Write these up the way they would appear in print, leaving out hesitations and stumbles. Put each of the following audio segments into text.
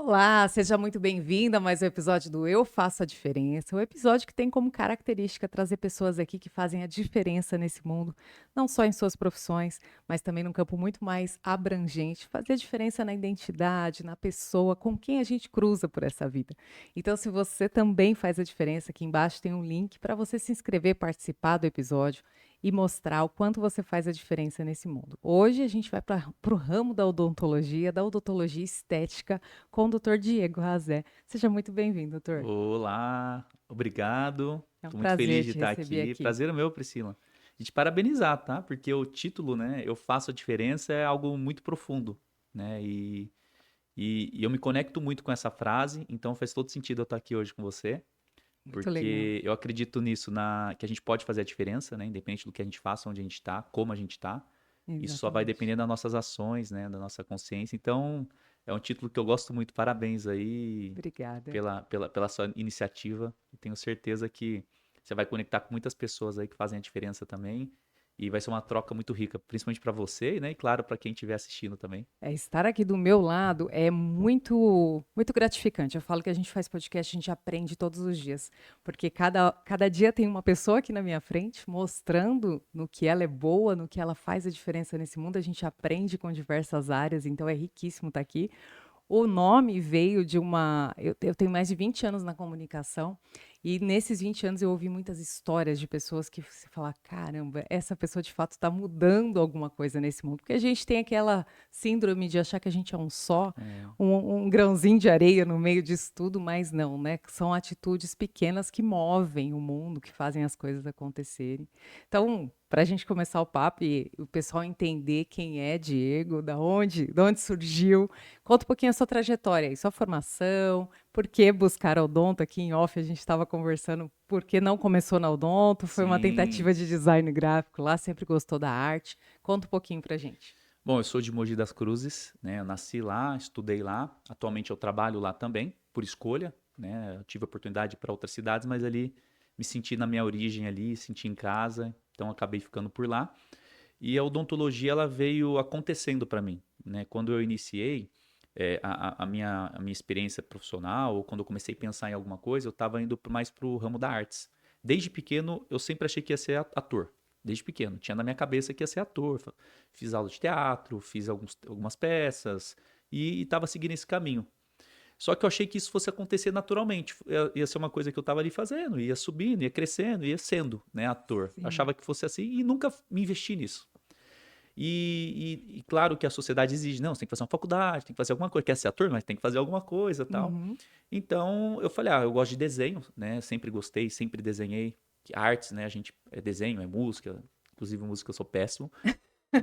Olá, seja muito bem-vinda a mais um episódio do Eu Faço a Diferença, o episódio que tem como característica trazer pessoas aqui que fazem a diferença nesse mundo, não só em suas profissões, mas também num campo muito mais abrangente, fazer a diferença na identidade, na pessoa com quem a gente cruza por essa vida. Então, se você também faz a diferença, aqui embaixo tem um link para você se inscrever, participar do episódio e mostrar o quanto você faz a diferença nesse mundo. Hoje a gente vai para o ramo da odontologia estética, com o doutor Diego Razé. Seja muito bem-vindo, doutor. Olá, obrigado. É um Estou muito feliz prazer de te estar receber aqui. aqui. Prazer é meu, Priscila. E te parabenizar, tá? Porque o título, né, Eu Faço a Diferença é algo muito profundo, né? E eu me conecto muito com essa frase, então faz todo sentido eu estar aqui hoje com você, Muito legal. porque eu acredito nisso, que a gente pode fazer a diferença, né? Independente do que a gente faça, onde a gente está, como a gente está. Isso só vai Exatamente. depender das nossas ações, né? Da nossa consciência. Então, é um título que eu gosto muito. Parabéns aí Obrigada. pela sua iniciativa. E tenho certeza que você vai conectar com muitas pessoas aí que fazem a diferença também. E vai ser uma troca muito rica, principalmente para você, né? E claro, para quem estiver assistindo também. Estar aqui do meu lado é muito gratificante. Eu falo que a gente faz podcast, a gente aprende todos os dias, porque cada dia tem uma pessoa aqui na minha frente mostrando no que ela é boa, no que ela faz a diferença nesse mundo. A gente aprende com diversas áreas, então é riquíssimo estar aqui. O nome veio de uma. Eu tenho mais de 20 anos na comunicação, e nesses 20 anos eu ouvi muitas histórias de pessoas que você fala: caramba, essa pessoa de fato está mudando alguma coisa nesse mundo. Porque a gente tem aquela síndrome de achar que a gente é um só, É, um grãozinho de areia no meio disso tudo, mas não, né? São atitudes pequenas que movem o mundo, que fazem as coisas acontecerem. Então, para a gente começar o papo e o pessoal entender quem é Diego, da onde surgiu. Conta um pouquinho a sua trajetória aí, sua formação, por que buscar a odonto? Aqui em off a gente estava conversando, por que não começou na odonto? Foi uma sim. tentativa de design gráfico lá, sempre gostou da arte. Conta um pouquinho pra gente. Bom, eu sou de Mogi das Cruzes, né? Eu nasci lá, estudei lá. Atualmente eu trabalho lá também, por escolha, né? Eu tive oportunidade para outras cidades, mas ali me senti na minha origem ali, senti em casa, então acabei ficando por lá. E a odontologia ela veio acontecendo para mim, né? Quando eu iniciei a minha experiência profissional, ou quando eu comecei a pensar em alguma coisa, eu estava indo mais para o ramo da artes. Desde pequeno, eu sempre achei que ia ser ator. Desde pequeno. Tinha na minha cabeça que ia ser ator. Fiz aula de teatro, fiz algumas peças e estava seguindo esse caminho. Só que eu achei que isso fosse acontecer naturalmente. Ia ser uma coisa que eu estava ali fazendo, ia subindo, ia crescendo, ia sendo, né, ator. Sim. Achava que fosse assim e nunca me investi nisso. E claro que a sociedade exige, não, você tem que fazer uma faculdade, tem que fazer alguma coisa, quer ser ator, mas tem que fazer alguma coisa tal. Uhum. Então eu falei, eu gosto de desenho, né? Sempre gostei, sempre desenhei. Artes, né? A gente é desenho, é música. Inclusive música eu sou péssimo.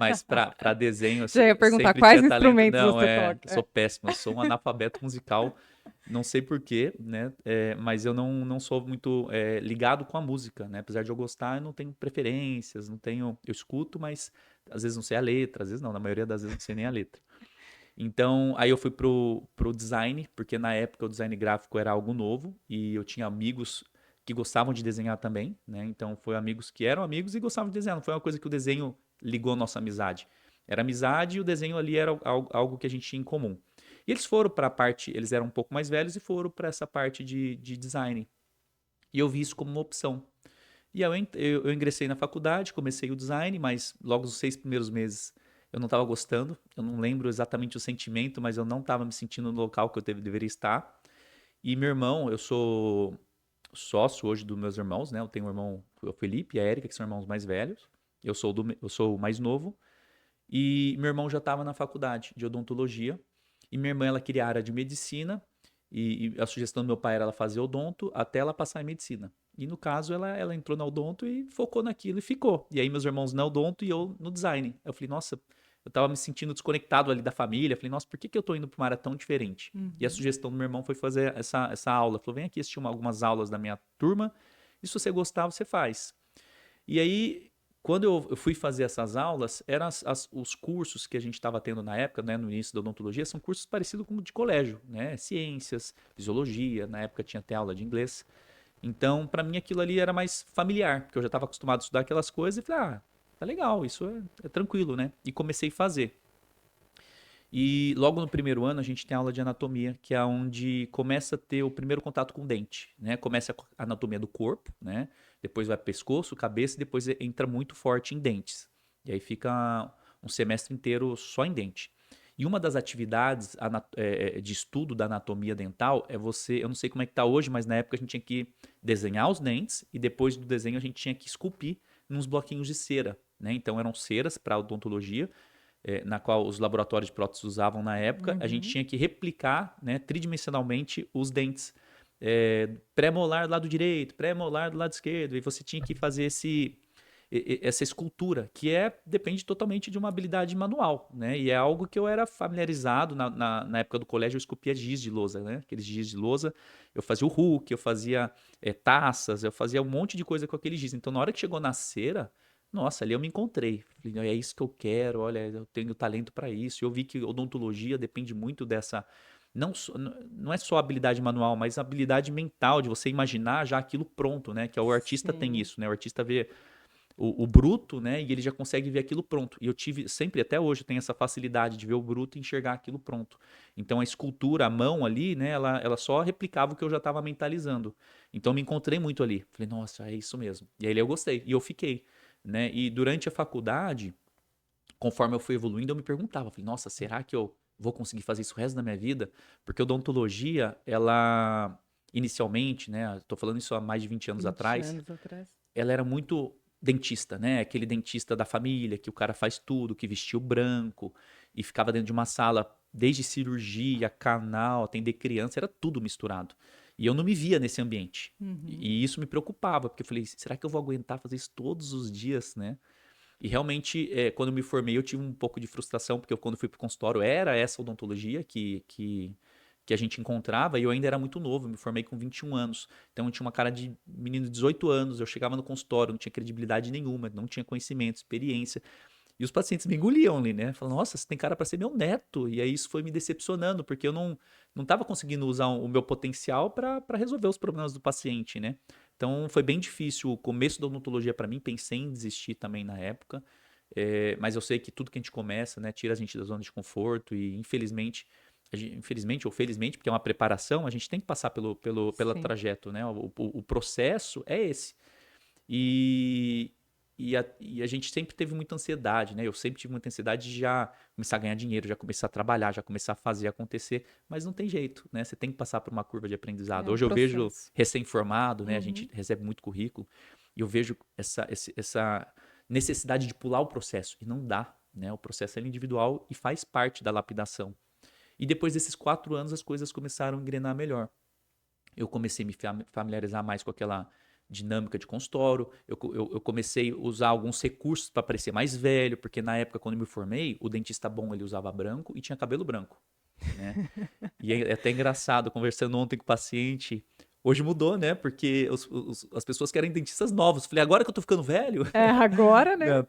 Mas pra desenho eu Já ia perguntar sempre tinha quais talento. instrumentos Não, você toca. eu sou péssimo, eu sou um analfabeto musical. Não sei por quê, né? Mas eu não sou muito ligado com a música, né? Apesar de eu gostar, eu não tenho preferências, não tenho. Eu escuto, mas às vezes não sei a letra, às vezes não, na maioria das vezes não sei nem a letra. Então, aí eu fui pro design, porque na época o design gráfico era algo novo e eu tinha amigos que gostavam de desenhar também, né? Então, foi amigos que eram amigos e gostavam de desenhar. Não foi uma coisa que o desenho ligou a nossa amizade. Era amizade e o desenho ali era algo que a gente tinha em comum. E eles foram para a parte, eles eram um pouco mais velhos e foram para essa parte de design. E eu vi isso como uma opção. E aí eu ingressei na faculdade, comecei o design, mas logo nos 6 primeiros meses eu não estava gostando. Eu não lembro exatamente o sentimento, mas eu não estava me sentindo no local que eu deveria estar. E meu irmão, eu sou sócio hoje dos meus irmãos, né? Eu tenho um irmão, o Felipe e a Érica, que são irmãos mais velhos. Eu sou o mais novo. E meu irmão já estava na faculdade de odontologia. E minha irmã, ela queria a área de medicina. E a sugestão do meu pai era ela fazer odonto até ela passar em medicina. E no caso, ela entrou na odonto e focou naquilo e ficou. E aí meus irmãos na odonto e eu no design. Eu falei, nossa, eu tava me sentindo desconectado ali da família. Eu falei, nossa, por que eu tô indo para uma área tão diferente? E a Uhum. sugestão do meu irmão foi fazer essa aula. Ele falou, vem aqui assistir algumas aulas da minha turma. E se você gostar, você faz. E aí, quando eu fui fazer essas aulas, eram os cursos que a gente estava tendo na época, né, no início da odontologia, são cursos parecidos com de colégio, né? Ciências, fisiologia, na época tinha até aula de inglês. Então, para mim, aquilo ali era mais familiar, porque eu já estava acostumado a estudar aquelas coisas e falei, tá legal, isso é tranquilo, né? E comecei a fazer. E logo no primeiro ano a gente tem aula de anatomia, que é onde começa a ter o primeiro contato com o dente, né? Começa a anatomia do corpo, né? Depois vai pescoço, cabeça e depois entra muito forte em dentes. E aí fica um semestre inteiro só em dente. E uma das atividades de estudo da anatomia dental é você, eu não sei como é que tá hoje, mas na época a gente tinha que desenhar os dentes e depois do desenho a gente tinha que esculpir nos bloquinhos de cera, né? Então eram ceras para odontologia na qual os laboratórios de próteses usavam na época, a gente Uhum. tinha que replicar, né, tridimensionalmente os dentes. Pré-molar do lado direito, pré-molar do lado esquerdo, e você tinha que fazer essa escultura, que depende totalmente de uma habilidade manual, né? E é algo que eu era familiarizado na época do colégio, eu esculpia giz de lousa, né? Aqueles giz de lousa, eu fazia o Hulk, eu fazia taças, eu fazia um monte de coisa com aquele giz. Então, na hora que chegou na cera, nossa, ali eu me encontrei. Falei, é isso que eu quero, olha, eu tenho talento para isso. Eu vi que odontologia depende muito dessa. Não é só habilidade manual, mas habilidade mental, de você imaginar já aquilo pronto, né? Que o artista tem Sim. isso, né? O artista vê o bruto, né? E ele já consegue ver aquilo pronto. E eu tive, sempre, até hoje, eu tenho essa facilidade de ver o bruto e enxergar aquilo pronto. Então a escultura, a mão ali, né? Ela só replicava o que eu já estava mentalizando. Então eu me encontrei muito ali. Falei, nossa, é isso mesmo. E aí eu gostei. E eu fiquei, né? E durante a faculdade, conforme eu fui evoluindo, eu me perguntava, falei, nossa, será que eu vou conseguir fazer isso o resto da minha vida? Porque a odontologia, ela inicialmente, né, tô falando isso há mais de 20 anos 20 atrás, anos atrás. ela era muito dentista, né? Aquele dentista da família, que o cara faz tudo, que vestiu branco e ficava dentro de uma sala, desde cirurgia, canal, atender criança, era tudo misturado. E eu não me via nesse ambiente. Uhum. E isso me preocupava, porque eu falei, será que eu vou aguentar fazer isso todos os dias, né? E realmente, quando eu me formei, eu tive um pouco de frustração, porque quando fui para o consultório era essa odontologia que a gente encontrava, e eu ainda era muito novo, eu me formei com 21 anos. Então eu tinha uma cara de menino de 18 anos, eu chegava no consultório, não tinha credibilidade nenhuma, não tinha conhecimento, experiência. E os pacientes me engoliam ali, né? Falavam, nossa, você tem cara para ser meu neto. E aí isso foi me decepcionando, porque eu não estava conseguindo usar o meu potencial para resolver os problemas do paciente, né? Então foi bem difícil o começo da odontologia para mim, pensei em desistir também na época. Mas eu sei que tudo que a gente começa, né, tira a gente da zona de conforto e infelizmente, infelizmente ou felizmente, porque é uma preparação, a gente tem que passar pela Sim. trajeto, né? O processo é esse. E, e a gente sempre teve muita ansiedade, né? Eu sempre tive muita ansiedade de já começar a ganhar dinheiro, já começar a trabalhar, já começar a fazer acontecer, mas não tem jeito, né? Você tem que passar por uma curva de aprendizado. É um Hoje eu vejo processo. recém-formado, né? A gente Uhum. recebe muito currículo e eu vejo essa necessidade de pular o processo e não dá, né? O processo é individual e faz parte da lapidação. E depois desses 4 anos as coisas começaram a engrenar melhor. Eu comecei a me familiarizar mais com aquela dinâmica de consultório, eu comecei a usar alguns recursos para parecer mais velho, porque na época, quando eu me formei, o dentista bom ele usava branco e tinha cabelo branco, né? E é até engraçado, conversando ontem com o paciente, hoje mudou, né? Porque as pessoas querem dentistas novos. Falei, agora que eu tô ficando velho, É, agora, né? não,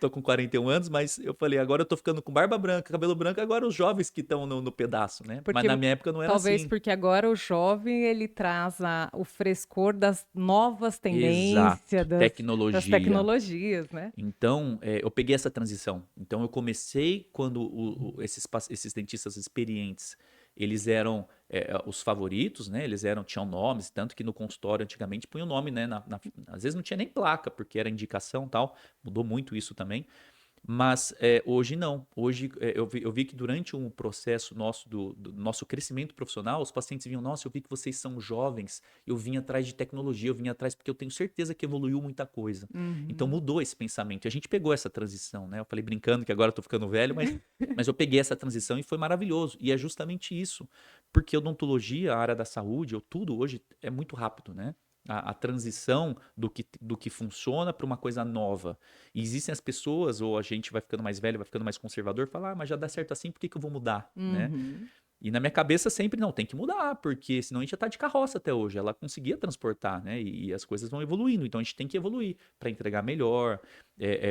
tô com 41 anos, mas eu falei, agora eu tô ficando com barba branca, cabelo branco, agora os jovens que estão no pedaço, né? Mas Porque na minha época não era talvez assim. porque agora o jovem ele traz o frescor das novas tendências, Exato, das tecnologia. tecnologias, né? Então, eu peguei essa transição. Então, eu comecei quando esses dentistas experientes, eles eram os favoritos, né? Eles tinham nomes, tanto que no consultório antigamente punha o nome, né? Às vezes não tinha nem placa, porque era indicação e tal. Mudou muito isso também. Mas hoje não. Hoje eu vi que durante um processo nosso do nosso crescimento profissional, os pacientes vinham, nossa, eu vi que vocês são jovens, eu vim atrás de tecnologia, eu vim atrás porque eu tenho certeza que evoluiu muita coisa. Então Uhum. mudou esse pensamento. E a gente pegou essa transição, né? Eu falei brincando que agora eu tô ficando velho, mas eu peguei essa transição e foi maravilhoso. E é justamente isso. Porque odontologia, a área da saúde, ou tudo hoje é muito rápido, né? A transição do que funciona para uma coisa nova. E existem as pessoas, ou a gente vai ficando mais velho, vai ficando mais conservador, fala, mas já dá certo assim, por que eu vou mudar, né? Uhum. E na minha cabeça sempre, não, tem que mudar, porque senão a gente já tá de carroça até hoje. Ela conseguia transportar, né? E as coisas vão evoluindo, então a gente tem que evoluir para entregar melhor,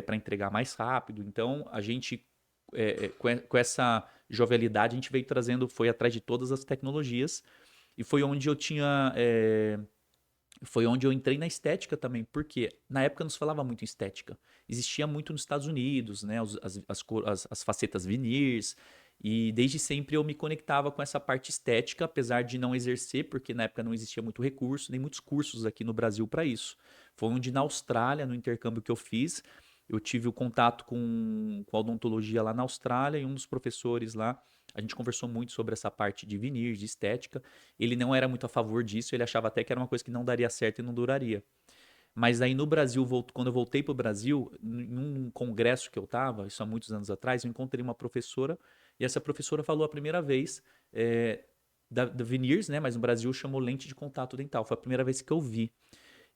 para entregar mais rápido. Então a gente, com essa jovialidade, a gente veio trazendo, foi atrás de todas as tecnologias, e foi onde eu entrei na estética também, porque na época não se falava muito em estética. Existia muito nos Estados Unidos, né? As facetas veneers. E desde sempre eu me conectava com essa parte estética, apesar de não exercer, porque na época não existia muito recurso, nem muitos cursos aqui no Brasil para isso. Foi onde na Austrália, no intercâmbio que eu fiz, eu tive o contato com a odontologia lá na Austrália e um dos professores lá, a gente conversou muito sobre essa parte de veneers, de estética. Ele não era muito a favor disso, ele achava até que era uma coisa que não daria certo e não duraria. Mas aí no Brasil, quando eu voltei para o Brasil, em um congresso que eu estava, isso há muitos anos atrás, eu encontrei uma professora e essa professora falou a primeira vez da veneers, né? Mas no Brasil chamou lente de contato dental. Foi a primeira vez que eu vi.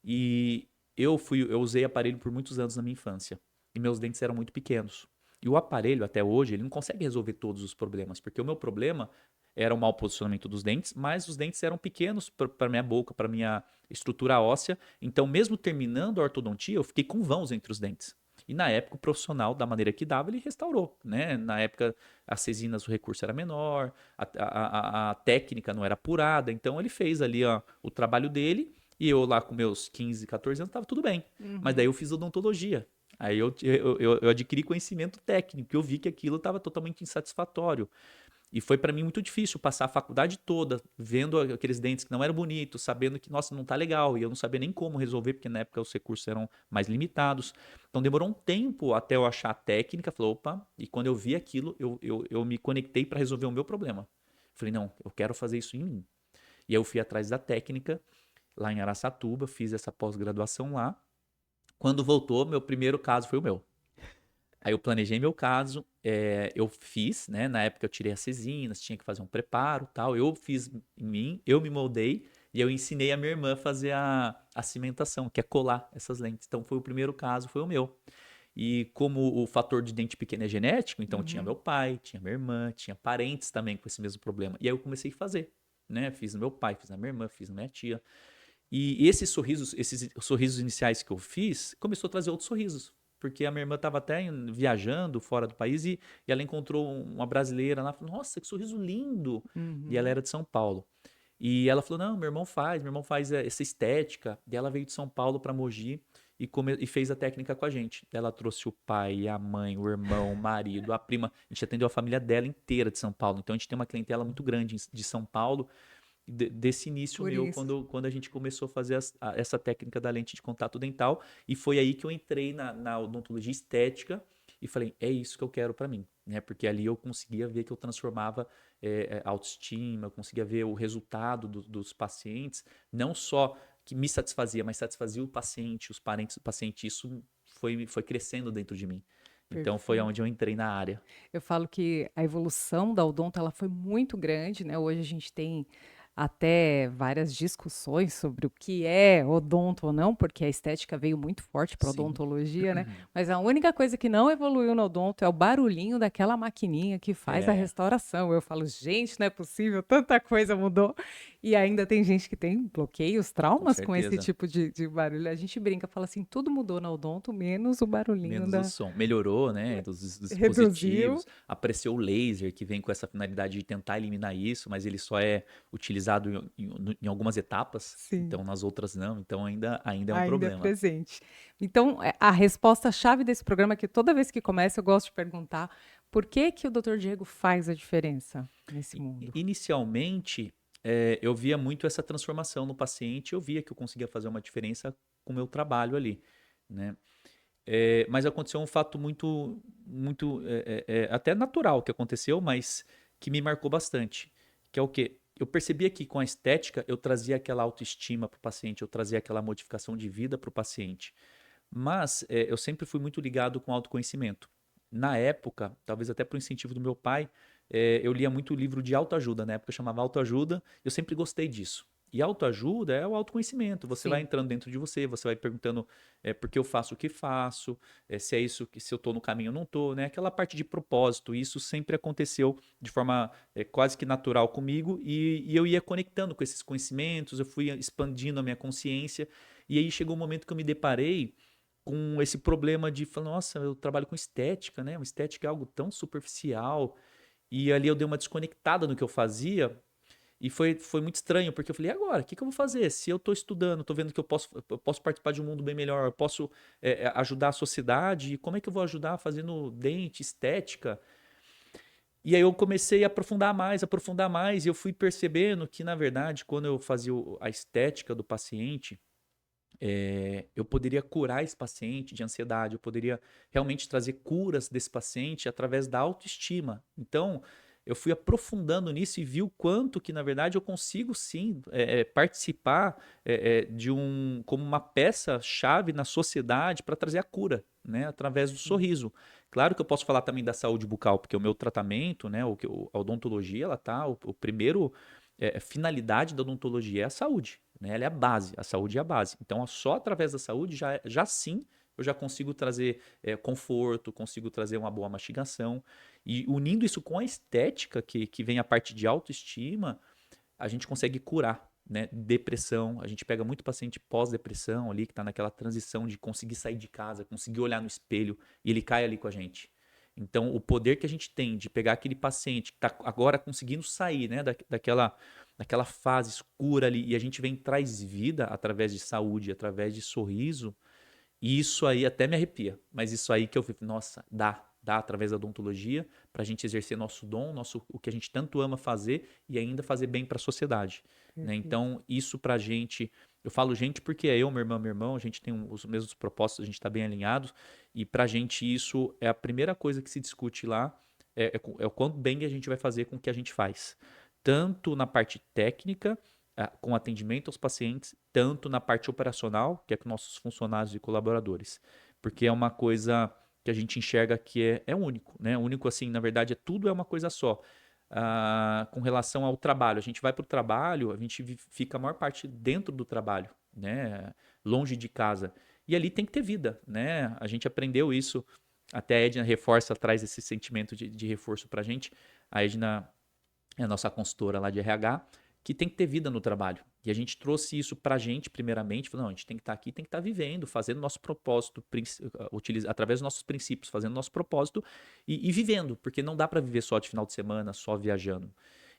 E eu usei aparelho por muitos anos na minha infância. E meus dentes eram muito pequenos. E o aparelho, até hoje, ele não consegue resolver todos os problemas, porque o meu problema era o mau posicionamento dos dentes, mas os dentes eram pequenos para minha boca, para minha estrutura óssea. Então, mesmo terminando a ortodontia, eu fiquei com vãos entre os dentes. E na época, o profissional, da maneira que dava, ele restaurou, né? Na época, as resinas, o recurso era menor, a técnica não era apurada, então ele fez ali ó, o trabalho dele e eu lá com meus 15, 14 anos, tava tudo bem. Mas daí Uhum. eu fiz odontologia. Aí eu adquiri conhecimento técnico, eu vi que aquilo estava totalmente insatisfatório. E foi para mim muito difícil passar a faculdade toda vendo aqueles dentes que não eram bonitos, sabendo que, nossa, não tá legal. E eu não sabia nem como resolver, porque na época os recursos eram mais limitados. Então demorou um tempo até eu achar a técnica. Falei, opa, e quando eu vi aquilo, eu me conectei para resolver o meu problema. Falei, não, eu quero fazer isso em mim. E aí eu fui atrás da técnica lá em Araçatuba, fiz essa pós-graduação lá. Quando voltou, meu primeiro caso foi o meu. Aí eu planejei meu caso, eu fiz, né? Na época eu tirei as resinas, tinha que fazer um preparo, tal. Eu fiz em mim, eu me moldei e eu ensinei a minha irmã a fazer a cimentação, que é colar essas lentes. Então foi o primeiro caso, foi o meu. E como o fator de dente pequeno é genético, então tinha Uhum. meu pai, tinha minha irmã, tinha parentes também com esse mesmo problema. E aí eu comecei a fazer, né? Fiz no meu pai, fiz na minha irmã, fiz na minha tia. E esses sorrisos iniciais que eu fiz, começou a trazer outros sorrisos. Porque a minha irmã estava até viajando fora do país e ela encontrou uma brasileira lá, falou, nossa, que sorriso lindo! E ela Uhum. era de São Paulo. E ela falou, não, meu irmão faz essa estética. E ela veio de São Paulo para Mogi e fez a técnica com a gente. Ela trouxe o pai, a mãe, o irmão, o marido, a prima. A gente atendeu a família dela inteira de São Paulo. Então a gente tem uma clientela muito grande de São Paulo desse início Por meu, isso. quando a gente começou a fazer essa técnica da lente de contato dental. E foi aí que eu entrei na odontologia estética e falei, é isso que eu quero para mim. Né? Porque ali eu conseguia ver que eu transformava a autoestima, eu conseguia ver o resultado dos pacientes, não só que me satisfazia, mas satisfazia o paciente, os parentes do paciente. Isso foi crescendo dentro de mim. Então foi Perfeito. onde eu entrei na área. Eu falo que a evolução da odonto ela foi muito grande, né? Hoje a gente tem até várias discussões sobre o que é odonto ou não, porque a estética veio muito forte para a Sim. odontologia, né? Mas a única coisa que não evoluiu no odonto é o barulhinho daquela maquininha que faz a É, restauração. Eu falo, gente, não é possível, tanta coisa mudou. E ainda tem gente que tem bloqueios, com traumas com esse certeza. tipo de barulho. A gente brinca, fala assim, tudo mudou na odonto, menos o barulhinho Menos o da... som. Melhorou, né, dos Reduziu. dispositivos. Apareceu o laser, que vem com essa finalidade de tentar eliminar isso, mas ele só é utilizado em algumas etapas, Sim. então nas outras não. Então ainda é um Ainda é problema. presente. Então, a resposta-chave desse programa é que toda vez que começa, eu gosto de perguntar por que que o Dr. Diego faz a diferença nesse mundo? Inicialmente, eu via muito essa transformação no paciente, eu via que eu conseguia fazer uma diferença com o meu trabalho ali, né? Mas aconteceu um fato muito até natural que aconteceu, mas que me marcou bastante. Que é o quê? Eu percebia que com a estética eu trazia aquela autoestima para o paciente, eu trazia aquela modificação de vida para o paciente. Mas eu sempre fui muito ligado com autoconhecimento. Na época, talvez até por incentivo do meu pai, eu lia muito livro de autoajuda. Na época chamava autoajuda, eu sempre gostei disso. E autoajuda é o autoconhecimento. Você vai Sim, entrando dentro de você, você vai perguntando por que eu faço o que faço, se é isso que se eu estou no caminho ou não estou, né? Aquela parte de propósito. Isso sempre aconteceu de forma quase que natural comigo e eu ia conectando com esses conhecimentos, eu fui expandindo a minha consciência. E aí chegou um momento que eu me deparei com esse problema de falar, nossa, eu trabalho com estética, né? Uma estética é algo tão superficial. E ali eu dei uma desconectada no que eu fazia. E foi muito estranho, porque eu falei, e agora? O que eu vou fazer? Se eu estou estudando, estou vendo que eu posso participar de um mundo bem melhor, eu posso ajudar a sociedade, e como é que eu vou ajudar fazendo dente, estética? E aí eu comecei a aprofundar mais, e eu fui percebendo que, na verdade, quando eu fazia a estética do paciente, eu poderia curar esse paciente de ansiedade, eu poderia realmente trazer curas desse paciente através da autoestima. Então, eu fui aprofundando nisso e vi o quanto que, na verdade, eu consigo sim participar como uma peça-chave na sociedade para trazer a cura, né, através do Sim. sorriso. Claro que eu posso falar também da saúde bucal, porque o meu tratamento, né, a odontologia, ela tá, o primeiro finalidade da odontologia é a saúde, né? Ela é a base, a saúde é a base. Então, só através da saúde, já sim, eu já consigo trazer conforto, consigo trazer uma boa mastigação. E unindo isso com a estética, que vem a parte de autoestima, a gente consegue curar, né? Depressão, a gente pega muito paciente pós-depressão ali, que está naquela transição de conseguir sair de casa, conseguir olhar no espelho, e ele cai ali com a gente. Então, o poder que a gente tem de pegar aquele paciente que está agora conseguindo sair, né, daquela fase escura ali, e a gente vem e traz vida através de saúde, através de sorriso, e isso aí até me arrepia. Mas isso aí que eu fico, nossa, dá através da odontologia para a gente exercer nosso dom, o que a gente tanto ama fazer e ainda fazer bem para a sociedade. Né? Perfeito. Então, isso para a gente, eu falo gente porque é eu, meu irmão, a gente tem os mesmos propósitos, a gente está bem alinhados, e para a gente isso é a primeira coisa que se discute lá, é o quanto bem a gente vai fazer com o que a gente faz. Tanto na parte técnica, com atendimento aos pacientes, tanto na parte operacional, que é com nossos funcionários e colaboradores. Porque é uma coisa que a gente enxerga que é único, né? Único assim, na verdade, tudo é uma coisa só. Com relação ao trabalho, a gente vai para o trabalho, a gente fica a maior parte dentro do trabalho, né? Longe de casa. E ali tem que ter vida, né? A gente aprendeu isso, até a Edna reforça, traz esse sentimento de reforço para a gente. A Edna é a nossa consultora lá de RH, que tem que ter vida no trabalho. E a gente trouxe isso para a gente, primeiramente, falou, não, a gente tem que estar aqui, tem que estar vivendo, fazendo nosso propósito, através dos nossos princípios, fazendo nosso propósito e vivendo, porque não dá para viver só de final de semana, só viajando.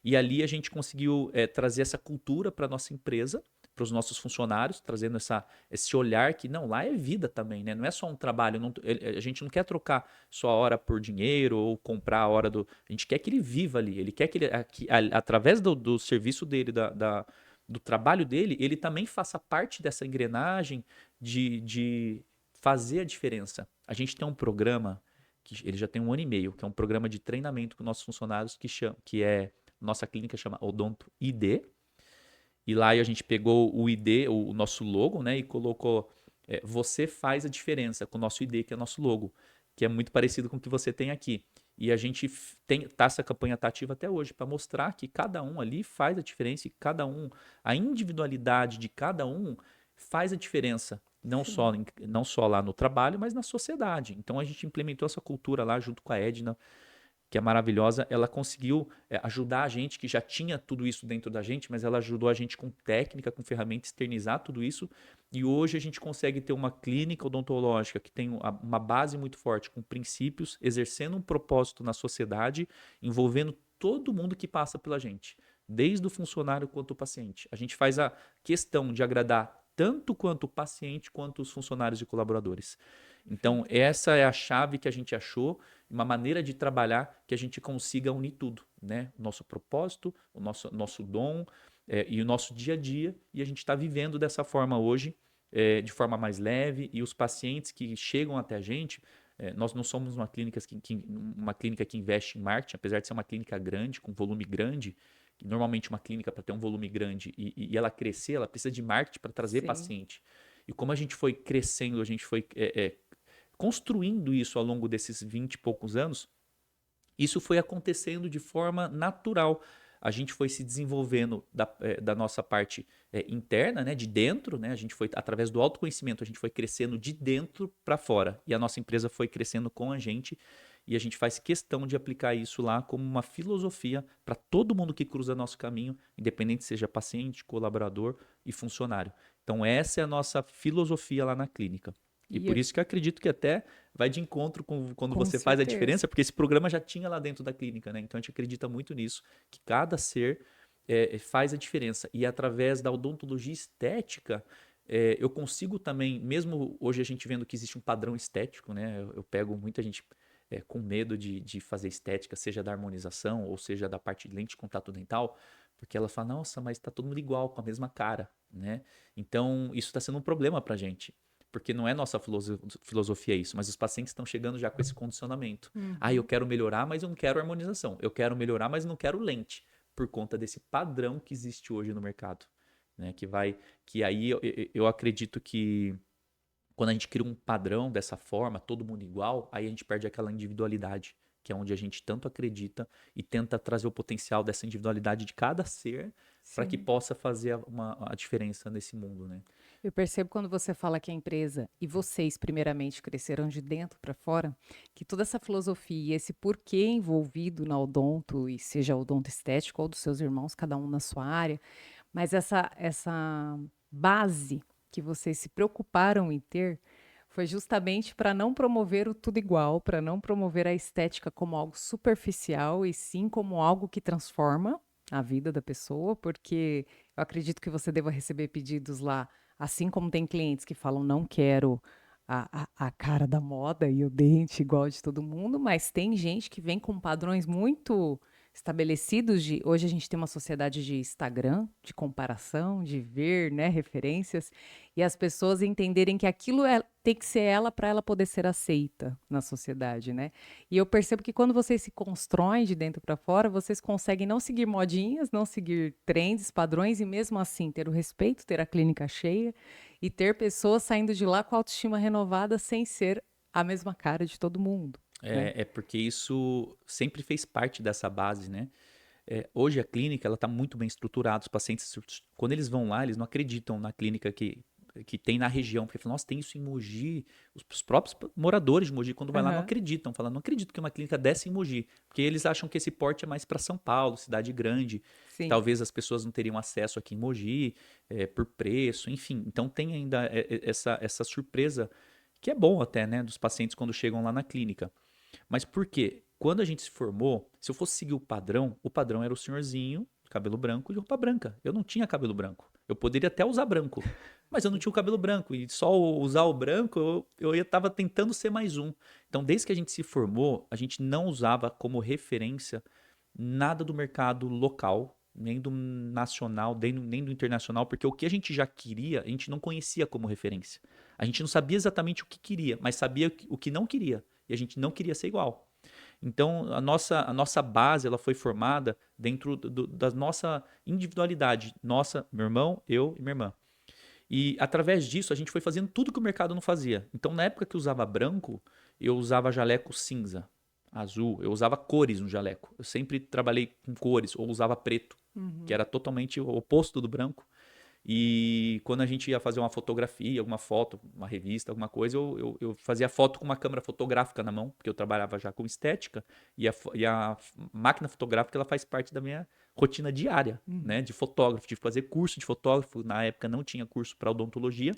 E ali a gente conseguiu trazer essa cultura para nossa empresa, para os nossos funcionários, trazendo esse olhar que, não, lá é vida também, né? Não é só um trabalho, a gente não quer trocar sua hora por dinheiro ou comprar a hora do. A gente quer que ele viva ali, ele quer que ele, através do serviço dele, do trabalho dele, ele também faça parte dessa engrenagem de fazer a diferença. A gente tem um programa, que ele já tem 1 ano e meio, que é um programa de treinamento com nossos funcionários, que é, nossa clínica chama Odonto ID, e lá a gente pegou o ID, o nosso logo, né, e colocou você faz a diferença com o nosso ID, que é o nosso logo, que é muito parecido com o que você tem aqui. E a gente essa campanha tá ativa até hoje para mostrar que cada um ali faz a diferença e cada um, a individualidade de cada um faz a diferença, não só, Sim. não só lá no trabalho, mas na sociedade. Então a gente implementou essa cultura lá junto com a Edna, que é maravilhosa, ela conseguiu ajudar a gente, que já tinha tudo isso dentro da gente, mas ela ajudou a gente com técnica, com ferramenta, externizar tudo isso. E hoje a gente consegue ter uma clínica odontológica que tem uma base muito forte, com princípios, exercendo um propósito na sociedade, envolvendo todo mundo que passa pela gente, desde o funcionário quanto o paciente. A gente faz a questão de agradar tanto quanto o paciente quanto os funcionários e colaboradores. Então, Perfeito. essa é a chave que a gente achou, uma maneira de trabalhar que a gente consiga unir tudo, né? O nosso propósito, o nosso dom e o nosso dia a dia, e a gente está vivendo dessa forma hoje, de forma mais leve, e os pacientes que chegam até a gente, nós não somos uma clínica que investe em marketing, apesar de ser uma clínica grande, com volume grande, normalmente uma clínica para ter um volume grande e ela crescer, ela precisa de marketing para trazer Sim. paciente. E como a gente foi crescendo, a gente foi construindo isso ao longo desses 20 e poucos anos, isso foi acontecendo de forma natural. A gente foi se desenvolvendo da nossa parte interna, né, de dentro, né, a gente foi, através do autoconhecimento, a gente foi crescendo de dentro para fora. E a nossa empresa foi crescendo com a gente. E a gente faz questão de aplicar isso lá como uma filosofia para todo mundo que cruza nosso caminho, independente seja paciente, colaborador e funcionário. Então, essa é a nossa filosofia lá na clínica. E E por isso que eu acredito que até vai de encontro com quando com você faz a certeza. diferença, porque esse programa já tinha lá dentro da clínica, né? Então a gente acredita muito nisso, que cada ser faz a diferença. E através da odontologia estética, eu consigo também, mesmo hoje a gente vendo que existe um padrão estético, né? Eu pego muita gente com medo de fazer estética, seja da harmonização ou seja da parte de lente de contato dental, porque ela fala, nossa, mas tá todo mundo igual, com a mesma cara, né? Então, isso está sendo um problema pra gente. Porque não é nossa filosofia isso, mas os pacientes estão chegando já com esse condicionamento. Ah, eu Uhum. quero melhorar, mas eu não quero harmonização. Eu quero melhorar, mas não quero lente. Por conta desse padrão que existe hoje no mercado. Né? Que aí eu acredito que quando a gente cria um padrão dessa forma, todo mundo igual, aí a gente perde aquela individualidade, que é onde a gente tanto acredita e tenta trazer o potencial dessa individualidade de cada ser para que Sim. possa fazer a diferença nesse mundo, né? Eu percebo quando você fala que a empresa e vocês, primeiramente, cresceram de dentro para fora, que toda essa filosofia, esse porquê envolvido na odonto, e seja odonto estético ou dos seus irmãos, cada um na sua área, mas essa base que vocês se preocuparam em ter foi justamente para não promover o tudo igual, para não promover a estética como algo superficial e sim como algo que transforma a vida da pessoa, porque eu acredito que você deva receber pedidos lá, assim como tem clientes que falam não quero a cara da moda e o dente igual de todo mundo, mas tem gente que vem com padrões muito estabelecidos de hoje a gente tem uma sociedade de Instagram, de comparação, de ver, né, referências, e as pessoas entenderem que aquilo tem que ser ela para ela poder ser aceita na sociedade, né? E eu percebo que quando vocês se constroem de dentro para fora, vocês conseguem não seguir modinhas, não seguir trends, padrões, e mesmo assim ter o respeito, ter a clínica cheia e ter pessoas saindo de lá com a autoestima renovada sem ser a mesma cara de todo mundo, né? É porque isso sempre fez parte dessa base, né? Hoje a clínica ela está muito bem estruturada. Os pacientes, quando eles vão lá, eles não acreditam na clínica que tem na região. Porque falam, nossa, tem isso em Mogi. Os próprios moradores de Mogi, quando vai lá, não Aham. acreditam. Falam, não acredito que uma clínica dessa em Mogi. Porque eles acham que esse porte é mais para São Paulo, cidade grande, que Sim. talvez as pessoas não teriam acesso aqui em Mogi, por preço, enfim. Então tem ainda essa surpresa, que é bom até, né, dos pacientes quando chegam lá na clínica. Mas por quê? Quando a gente se formou, se eu fosse seguir o padrão era o senhorzinho, cabelo branco e roupa branca. Eu não tinha cabelo branco. Eu poderia até usar branco, mas eu não tinha o cabelo branco. E só usar o branco, eu estava tentando ser mais um. Então, desde que a gente se formou, a gente não usava como referência nada do mercado local, nem do nacional, nem do internacional, porque o que a gente já queria, a gente não conhecia como referência. A gente não sabia exatamente o que queria, mas sabia o que não queria. E a gente não queria ser igual. Então, a nossa base ela foi formada dentro da nossa individualidade. Nossa, meu irmão, eu e minha irmã. E através disso, a gente foi fazendo tudo que o mercado não fazia. Então, na época que eu usava branco, eu usava jaleco cinza, azul. Eu usava cores no jaleco. Eu sempre trabalhei com cores, ou usava preto, que Uhum. era totalmente o oposto do branco. E quando a gente ia fazer uma fotografia, alguma foto, uma revista, alguma coisa, eu fazia foto com uma câmera fotográfica na mão, porque eu trabalhava já com estética, e a máquina fotográfica ela faz parte da minha rotina diária, Uhum. né, de fotógrafo, de fazer curso de fotógrafo. Na época não tinha curso para odontologia,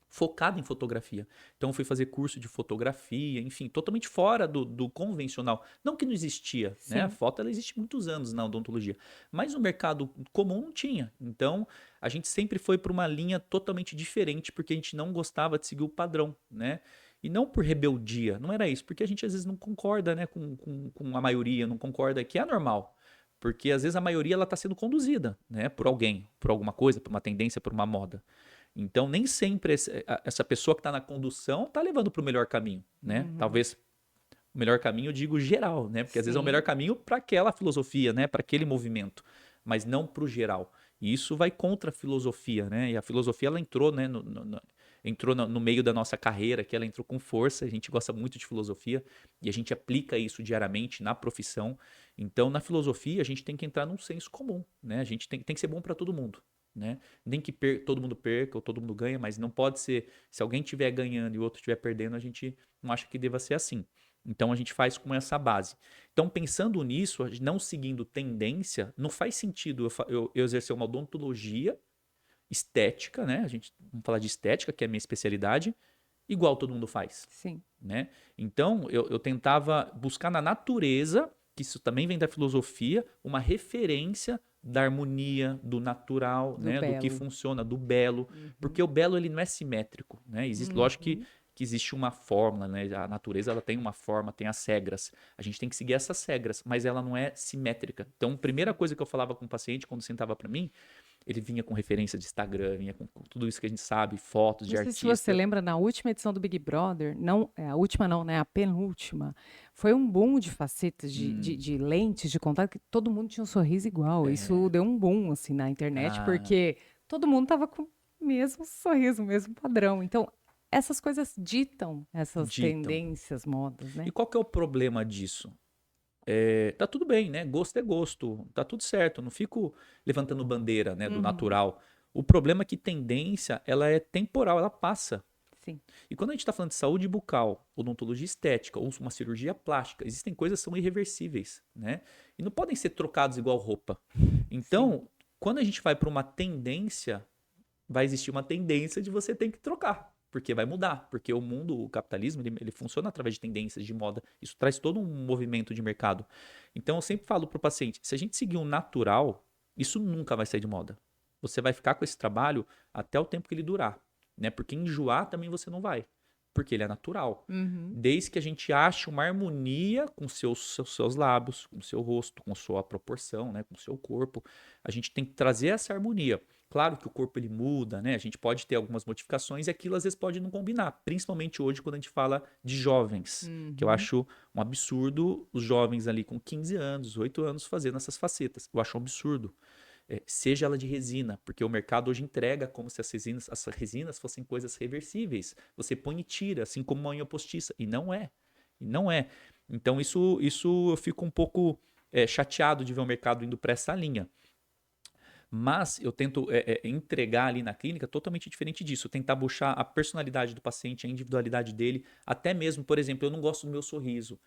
focado em fotografia. Então eu fui fazer curso de fotografia, enfim, totalmente fora do convencional. Não que não existia, né? A Sim. foto ela existe há muitos anos na odontologia, mas no mercado comum não tinha. Então a gente sempre foi para uma linha totalmente diferente porque a gente não gostava de seguir o padrão, né? E não por rebeldia, não era isso, porque a gente às vezes não concorda, né, com a maioria, não concorda que é normal. Porque às vezes a maioria ela está sendo conduzida, né, por alguém, por alguma coisa, por uma tendência, por uma moda. Então, nem sempre essa pessoa que está na condução está levando para o melhor caminho, né? Uhum. Talvez o melhor caminho, eu digo geral, né? Porque às vezes é o melhor Sim. caminho para aquela filosofia, né? Para aquele movimento, mas não para o geral. E isso vai contra a filosofia, né? E a filosofia ela entrou, né? Entrou no meio da nossa carreira, que ela entrou com força. A gente gosta muito de filosofia e a gente aplica isso diariamente na profissão. Então, na filosofia, a gente tem que entrar num senso comum, né? A gente tem que ser bom para todo mundo. Né? Nem que todo mundo perca ou todo mundo ganha, mas não pode ser. Se alguém estiver ganhando e o outro estiver perdendo, a gente não acha que deva ser assim. Então a gente faz com essa base. Então, pensando nisso, não seguindo tendência, não faz sentido eu exercer uma odontologia estética, né? A gente vamos falar de estética, que é a minha especialidade, igual todo mundo faz, Sim. né? Então eu tentava buscar na natureza, que isso também vem da filosofia, uma referência da harmonia, do natural, Do né? Do que belo. funciona, do belo, Uhum. porque o belo ele não é simétrico, né? Existe, lógico que Uhum. que existe uma fórmula, né? A natureza ela tem uma forma, tem as regras. A gente tem que seguir essas regras, mas ela não é simétrica. Então, a primeira coisa que eu falava com o paciente quando sentava para mim, ele vinha com referência de Instagram, vinha com tudo isso que a gente sabe, fotos Não de sei se você artista. lembra, na última edição do Big Brother, não, a última não, né? A penúltima, foi um boom de facetas, de lentes de contato, que todo mundo tinha um sorriso igual. Isso deu um boom, assim, na internet, Ah, porque todo mundo tava com o mesmo sorriso, o mesmo padrão. Então, essas coisas ditam essas ditam. tendências, modas, E né? qual que é o problema disso? Tá tudo bem, né? Gosto é gosto, tá tudo certo. Eu não fico levantando bandeira, né, do Uhum, natural. O problema é que tendência, ela é temporal, ela passa. sim, E quando a gente está falando de saúde bucal, odontologia estética ou uma cirurgia plástica, existem coisas que são irreversíveis, né? E não podem ser trocados igual roupa. sim. Então, quando a gente vai para uma tendência, vai existir uma tendência de você ter que trocar. Porque vai mudar. Porque o mundo, o capitalismo, ele funciona através de tendências de moda. Isso traz todo um movimento de mercado. Então, eu sempre falo para o paciente: se a gente seguir um natural, isso nunca vai sair de moda. Você vai ficar com esse trabalho até o tempo que ele durar. Né? Porque enjoar também você não vai. Porque ele é natural. Uhum, Desde que a gente ache uma harmonia com seus lábios, com o seu rosto, com sua proporção, né? Com o seu corpo. A gente tem que trazer essa harmonia. Claro que o corpo ele muda, né? A gente pode ter algumas modificações e aquilo às vezes pode não combinar, principalmente hoje quando a gente fala de jovens, que eu uhum. acho um absurdo os jovens ali com 15 anos, 8 anos fazendo essas facetas. Eu acho um absurdo. Seja ela de resina, porque o mercado hoje entrega como se as resinas fossem coisas reversíveis. Você põe e tira, assim como uma unha postiça, e não é. E não é. Então isso eu fico um pouco chateado de ver o mercado indo para essa linha. Mas eu tento entregar ali na clínica totalmente diferente disso. Tentar buscar a personalidade do paciente, a individualidade dele. Até mesmo, por exemplo, eu não gosto do meu sorriso.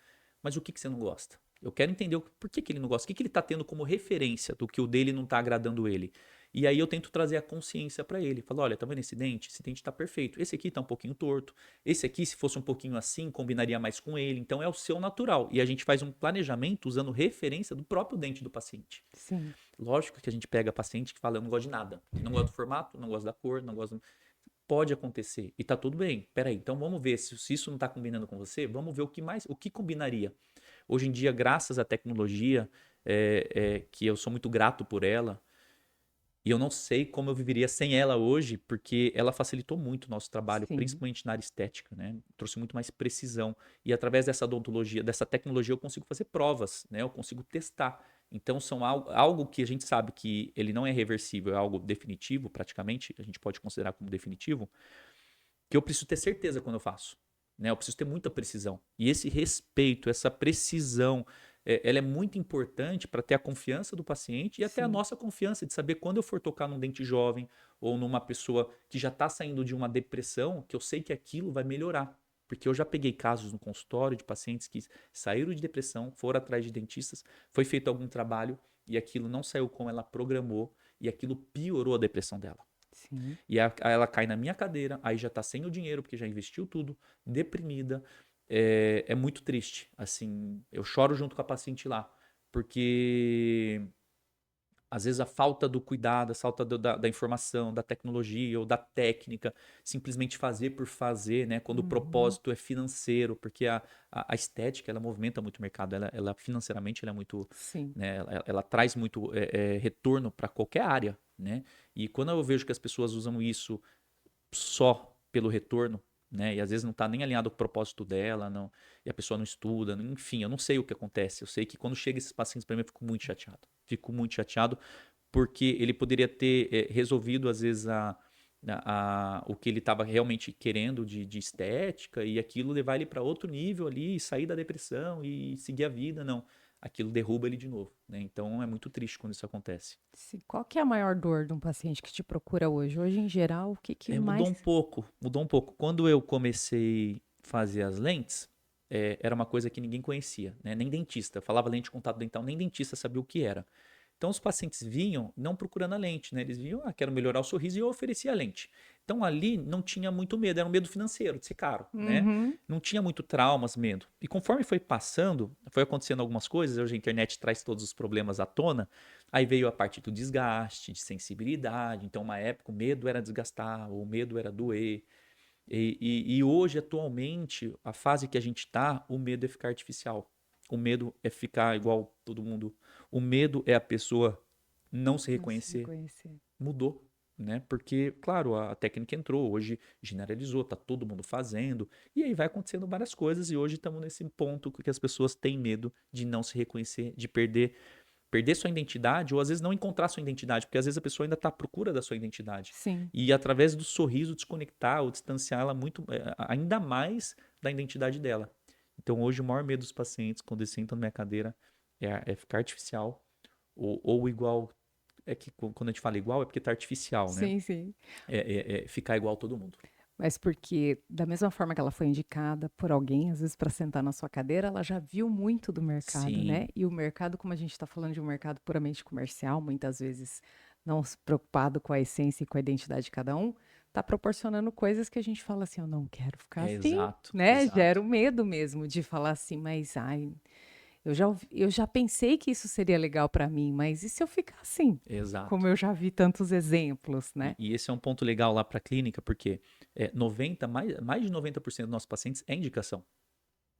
Mas o que, que você não gosta? Eu quero entender por que, que ele não gosta. O que, que ele está tendo como referência do que o dele não está agradando ele. E aí eu tento trazer a consciência para ele. Falo, olha, tá vendo esse dente? Esse dente está perfeito. Esse aqui está um pouquinho torto. Esse aqui, se fosse um pouquinho assim, combinaria mais com ele. Então é o seu natural. E a gente faz um planejamento usando referência do próprio dente do paciente. Sim, Lógico que a gente pega paciente que fala, eu não gosto de nada. Não gosto do formato, não gosto da cor, não gosto. Pode acontecer. E tá tudo bem. Peraí, então vamos ver se isso não tá combinando com você, vamos ver o que combinaria. Hoje em dia, graças à tecnologia, que eu sou muito grato por ela, e eu não sei como eu viveria sem ela hoje, porque ela facilitou muito o nosso trabalho, sim. principalmente na área estética, né? Trouxe muito mais precisão. E através dessa odontologia, dessa tecnologia, eu consigo fazer provas, né? Eu consigo testar. Então, são algo que a gente sabe que ele não é reversível, é algo definitivo, praticamente, a gente pode considerar como definitivo, que eu preciso ter certeza quando eu faço. Né? Eu preciso ter muita precisão. E esse respeito, essa precisão, ela é muito importante para ter a confiança do paciente e até a Sim. nossa confiança de saber quando eu for tocar num dente jovem ou numa pessoa que já está saindo de uma depressão, que eu sei que aquilo vai melhorar. Porque eu já peguei casos no consultório de pacientes que saíram de depressão, foram atrás de dentistas, foi feito algum trabalho e aquilo não saiu como ela programou e aquilo piorou a depressão dela. Sim. E aí ela cai na minha cadeira, aí já tá sem o dinheiro, porque já investiu tudo, deprimida. É muito triste. Assim, eu choro junto com a paciente lá. Porque às vezes a falta do cuidado, a falta da informação, da tecnologia ou da técnica, simplesmente fazer por fazer, né? Quando o Uhum. propósito é financeiro, porque a estética ela movimenta muito o mercado, ela financeiramente ela é muito, Sim. né? Ela traz muito retorno para qualquer área, né? E quando eu vejo que as pessoas usam isso só pelo retorno, né? E às vezes não está nem alinhado com o propósito dela, não, e a pessoa não estuda, enfim, eu não sei o que acontece. Eu sei que quando chega esses pacientes para mim, eu fico muito chateado. Fico muito chateado porque ele poderia ter resolvido, às vezes, o que ele estava realmente querendo de estética e aquilo levar ele para outro nível ali, sair da depressão e seguir a vida. Não, aquilo derruba ele de novo. Né? Então é muito triste quando isso acontece. Sim. Qual que é a maior dor de um paciente que te procura hoje? Hoje, em geral, o que que Mudou mais. um pouco, mudou um pouco. Quando eu comecei a fazer as lentes, era uma coisa que ninguém conhecia, né? Nem dentista. Falava lente de contato dental, nem dentista sabia o que era. Então os pacientes vinham não procurando a lente, né? Eles vinham, quero melhorar o sorriso e eu oferecia a lente. Então ali não tinha muito medo, era um medo financeiro, de ser caro, né? Uhum. Não tinha muito traumas, medo. E conforme foi passando, foi acontecendo algumas coisas, hoje a internet traz todos os problemas à tona, aí veio a parte do desgaste, de sensibilidade. Então, uma época, o medo era desgastar, o medo era doer. E hoje, atualmente, a fase que a gente está, o medo é ficar artificial. O medo é ficar igual todo mundo. O medo é a pessoa não se Não se reconhecer. reconhecer. Mudou, né? Porque, claro, a técnica entrou, hoje generalizou, tá todo mundo fazendo, e aí vai acontecendo várias coisas, e hoje estamos nesse ponto que as pessoas têm medo de não se reconhecer, de perder sua identidade, ou às vezes não encontrar sua identidade, porque às vezes a pessoa ainda está à procura da sua identidade. Sim. E através do sorriso desconectar ou distanciar ela ainda mais da identidade dela. Então hoje o maior medo dos pacientes quando eles sentam na minha cadeira é ficar artificial ou igual. É que quando a gente fala igual é porque tá artificial, né? Sim, sim. É ficar igual a todo mundo. Mas porque, da mesma forma que ela foi indicada por alguém, às vezes para sentar na sua cadeira, ela já viu muito do mercado, né? Sim, E o mercado, como a gente está falando de um mercado puramente comercial, muitas vezes não se preocupado com a essência e com a identidade de cada um, está proporcionando coisas que a gente fala assim, eu não quero ficar é assim, exato, né? exato, Gera o medo mesmo de falar assim, mas ai, eu já pensei que isso seria legal para mim, mas e se eu ficar assim? Como exato. eu já vi tantos exemplos, E, né? e esse é um ponto legal lá para a clínica, porque 90, mais de 90% dos nossos pacientes é indicação.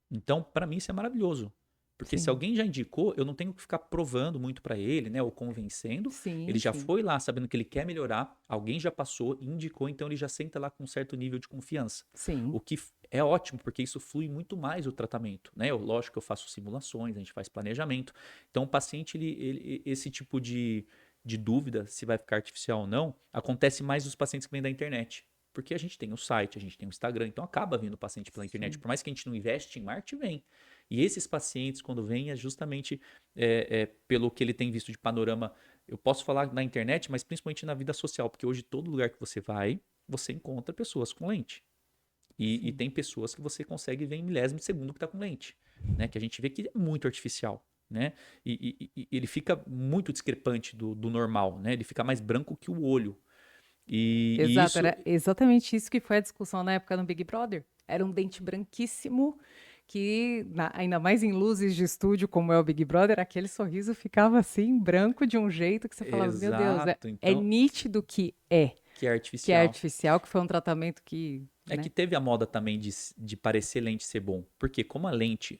Então, para mim, isso é maravilhoso. Porque se Sim, alguém já indicou, eu não tenho que ficar provando muito para ele, né? Ou convencendo. Ele sim, já sim, foi lá sabendo que ele quer melhorar, alguém já passou, indicou, então ele já senta lá com um certo nível de confiança. sim, O que é ótimo, porque isso flui muito mais o tratamento, né? Lógico que eu faço simulações, a gente faz planejamento. Então, o paciente, esse tipo de dúvida, se vai ficar artificial ou não, acontece mais nos pacientes que vêm da internet. Porque a gente tem o site, a gente tem o Instagram, então acaba vindo o paciente pela internet. sim. Por mais que a gente não investe em marketing, vem. E esses pacientes, quando vêm, é justamente pelo que ele tem visto de panorama. Eu posso falar na internet, mas principalmente na vida social, porque hoje todo lugar que você vai, você encontra pessoas com lente. E Sim. tem pessoas que você consegue ver em milésimo de segundo que está com lente, né? Que a gente vê que é muito artificial, né? E ele fica muito discrepante do normal, né? Ele fica mais branco que o olho. E Exato, isso, era exatamente isso que foi a discussão na época no Big Brother. Era um dente branquíssimo que, ainda mais em luzes de estúdio, como é o Big Brother, aquele sorriso ficava assim, branco de um jeito que você falava, meu Deus, exato, é então, nítido que é que é artificial. artificial, que foi um tratamento que, É que né? teve a moda também de parecer lente ser bom. Porque como a lente,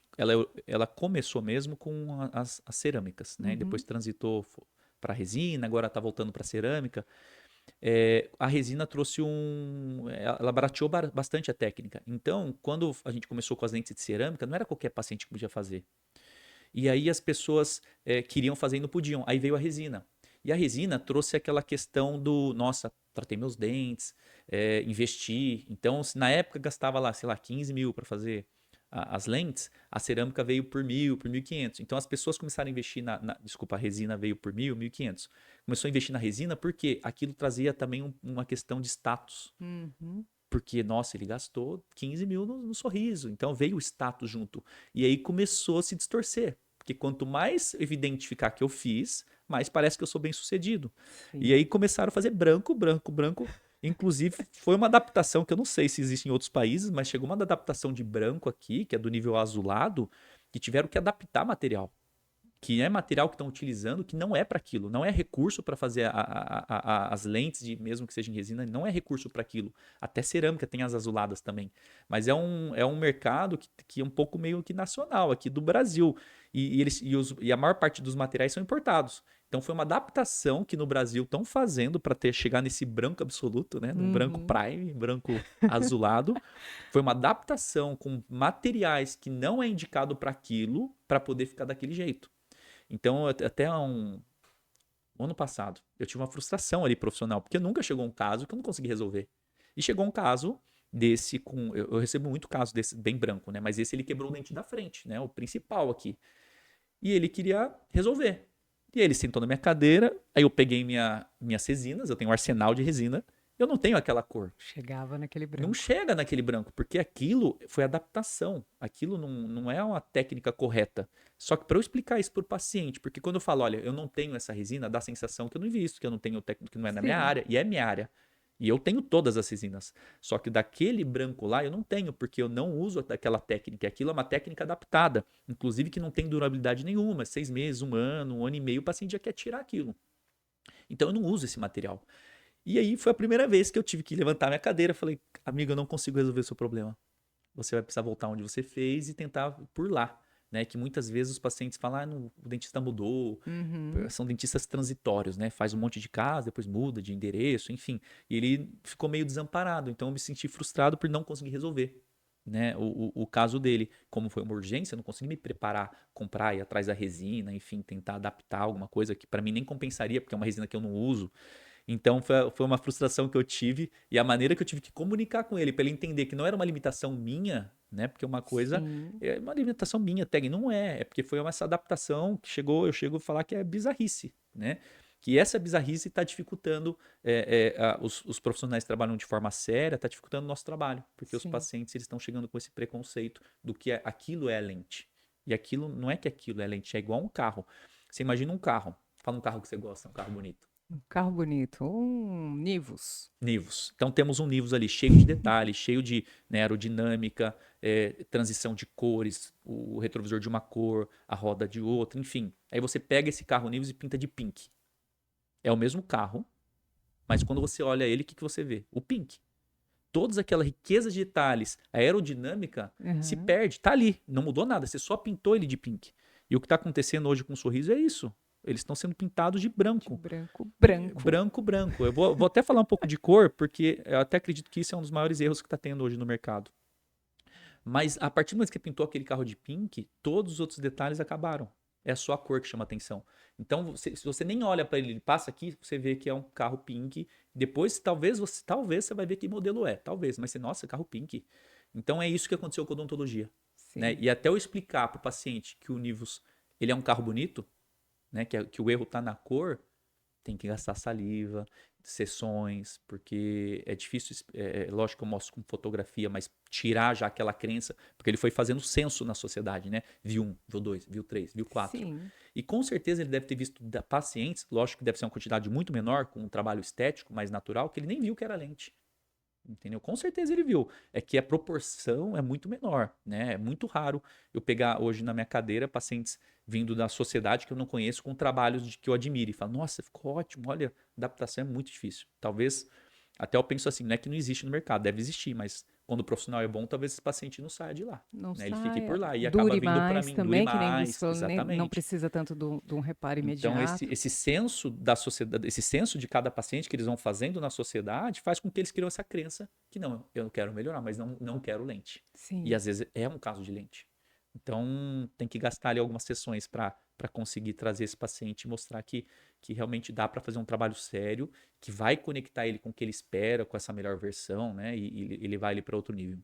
ela começou mesmo com as cerâmicas, né? E depois Uhum, transitou para resina, agora está voltando para cerâmica. A resina trouxe ela barateou bastante a técnica. Então, quando a gente começou com as lentes de cerâmica, não era qualquer paciente que podia fazer. E aí as pessoas queriam fazer e não podiam. Aí veio a resina. E a resina trouxe aquela questão do, nossa, tratei meus dentes, investi. Então, se na época gastava lá, sei lá, 15 mil para fazer as lentes, a cerâmica veio por 1.000, por 1.500. Então, as pessoas começaram a investir desculpa, a resina veio por 1.000, 1.500. Começou a investir na resina porque aquilo trazia também uma questão de status. uhum, Porque, nossa, ele gastou 15 mil no sorriso. Então veio o status junto. E aí começou a se distorcer. Porque quanto mais evidente ficar que eu fiz, mais parece que eu sou bem sucedido. E sim. aí começaram a fazer branco, branco, branco. Inclusive, foi uma adaptação que eu não sei se existe em outros países, mas chegou uma adaptação de branco aqui, que é do nível azulado, que tiveram que adaptar material que é material que estão utilizando que não é para aquilo, não é recurso para fazer as lentes, mesmo que seja em resina, não é recurso para aquilo. Até cerâmica tem as azuladas também. Mas é um mercado que é um pouco meio que nacional, aqui do Brasil. E a maior parte dos materiais são importados. Então foi uma adaptação que no Brasil estão fazendo para chegar nesse branco absoluto, né? No branco Uhum. prime, branco azulado. Foi uma adaptação com materiais que não é indicado para aquilo, para poder ficar daquele jeito. Então, até um ano passado, eu tive uma frustração ali profissional, porque nunca chegou um caso que eu não consegui resolver. E chegou um caso desse com. Eu recebo muito caso desse bem branco, né? Mas esse ele quebrou o dente da frente, né? O principal aqui. E ele queria resolver. E aí ele sentou na minha cadeira, aí eu peguei minhas resinas, eu tenho um arsenal de resina, eu não tenho aquela cor. Chegava naquele Não branco. chega naquele branco, porque aquilo foi adaptação. Aquilo não é uma técnica correta. Só que para eu explicar isso para o paciente, porque quando eu falo, olha, eu não tenho essa resina, dá a sensação que eu não invisto, que eu não tenho técnico, que não é na minha Sim. área, e é minha área. E eu tenho todas as resinas. Só que daquele branco lá eu não tenho, porque eu não uso aquela técnica. Aquilo é uma técnica adaptada, inclusive que não tem durabilidade nenhuma, 6 meses, um ano e meio, o paciente já quer tirar aquilo. Então eu não uso esse material. E aí foi a primeira vez que eu tive que levantar minha cadeira. Falei, amigo, eu não consigo resolver o seu problema. Você vai precisar voltar onde você fez e tentar por lá. Né? Que muitas vezes os pacientes falam, o dentista mudou. Uhum. São dentistas transitórios, né? Faz um monte de casa, depois muda de endereço, enfim. E ele ficou meio desamparado. Então eu me senti frustrado por não conseguir resolver. Né, o caso dele, como foi uma urgência, eu não consegui me preparar, comprar, ir atrás da resina, enfim, tentar adaptar alguma coisa que para mim nem compensaria, porque é uma resina que eu não uso. Então foi uma frustração que eu tive e a maneira que eu tive que comunicar com ele para ele entender que não era uma limitação minha, né? Porque uma coisa Sim, é uma limitação minha, tag não é porque foi essa adaptação que eu chego a falar que é bizarrice, né? Que essa bizarrice está dificultando os profissionais que trabalham de forma séria, está dificultando o nosso trabalho, porque os sim. pacientes eles estão chegando com esse preconceito do que aquilo é lente. E aquilo não é que aquilo é lente, é igual um carro. Você imagina um carro, fala um carro que você gosta, um carro bonito. Um carro bonito. Um Nivus. Nivus. Então temos um Nivus ali cheio de detalhes, cheio de né, aerodinâmica, transição de cores, o retrovisor de uma cor, a roda de outra, enfim. Aí você pega esse carro Nivus e pinta de pink. É o mesmo carro, mas quando você olha ele, o que você vê? O pink. Toda aquela riqueza de detalhes, a aerodinâmica se Uhum. perde, tá ali, não mudou nada, você só pintou ele de pink. E o que está acontecendo hoje com o sorriso é isso. Eles estão sendo pintados de De branco. branco, branco. Branco, branco. Eu vou até falar um pouco de cor, porque eu até acredito que isso é um dos maiores erros que está tendo hoje no mercado. Mas a partir do momento que você pintou aquele carro de pink, todos os outros detalhes acabaram. É só a cor que chama atenção. Então, se você nem olha para ele, ele passa aqui, você vê que é um carro pink. Depois, talvez você vai ver que modelo é. Talvez, mas você, nossa, carro pink. Então, é isso que aconteceu com a odontologia. Né? Sim. E até eu explicar para o paciente que o Nivus ele é um carro bonito, né? Que o erro está na cor, tem que gastar saliva, sessões, porque é difícil, lógico que eu mostro com fotografia, mas tirar já aquela crença, porque ele foi fazendo censo na sociedade, né? Viu um, viu dois, viu três, viu quatro. Sim. E com certeza ele deve ter visto pacientes, lógico que deve ser uma quantidade muito menor, com um trabalho estético mais natural, que ele nem viu que era lente. Entendeu? Com certeza ele viu. É que a proporção é muito menor, né? É muito raro eu pegar hoje na minha cadeira pacientes vindo da sociedade que eu não conheço com trabalhos que eu admire. E falo, nossa, ficou ótimo, olha, adaptação é muito difícil. Talvez, até eu penso assim, não é que não existe no mercado, deve existir, mas quando o profissional é bom, talvez esse paciente não saia de lá. Não Né? Ele fique saia. por lá e acaba Dure vindo para mais mim, dure também, que nem você mais, falou, não exatamente. precisa tanto de um reparo Então, imediato. esse senso da sociedade, esse senso de cada paciente que eles vão fazendo na sociedade faz com que eles criam essa crença que não, eu não quero melhorar, mas não quero lente. E Sim. às vezes é um caso de lente. Então, tem que gastar ali algumas sessões para conseguir trazer esse paciente e mostrar que realmente dá para fazer um trabalho sério, que vai conectar ele com o que ele espera, com essa melhor versão, né? E ele vai ali para outro nível.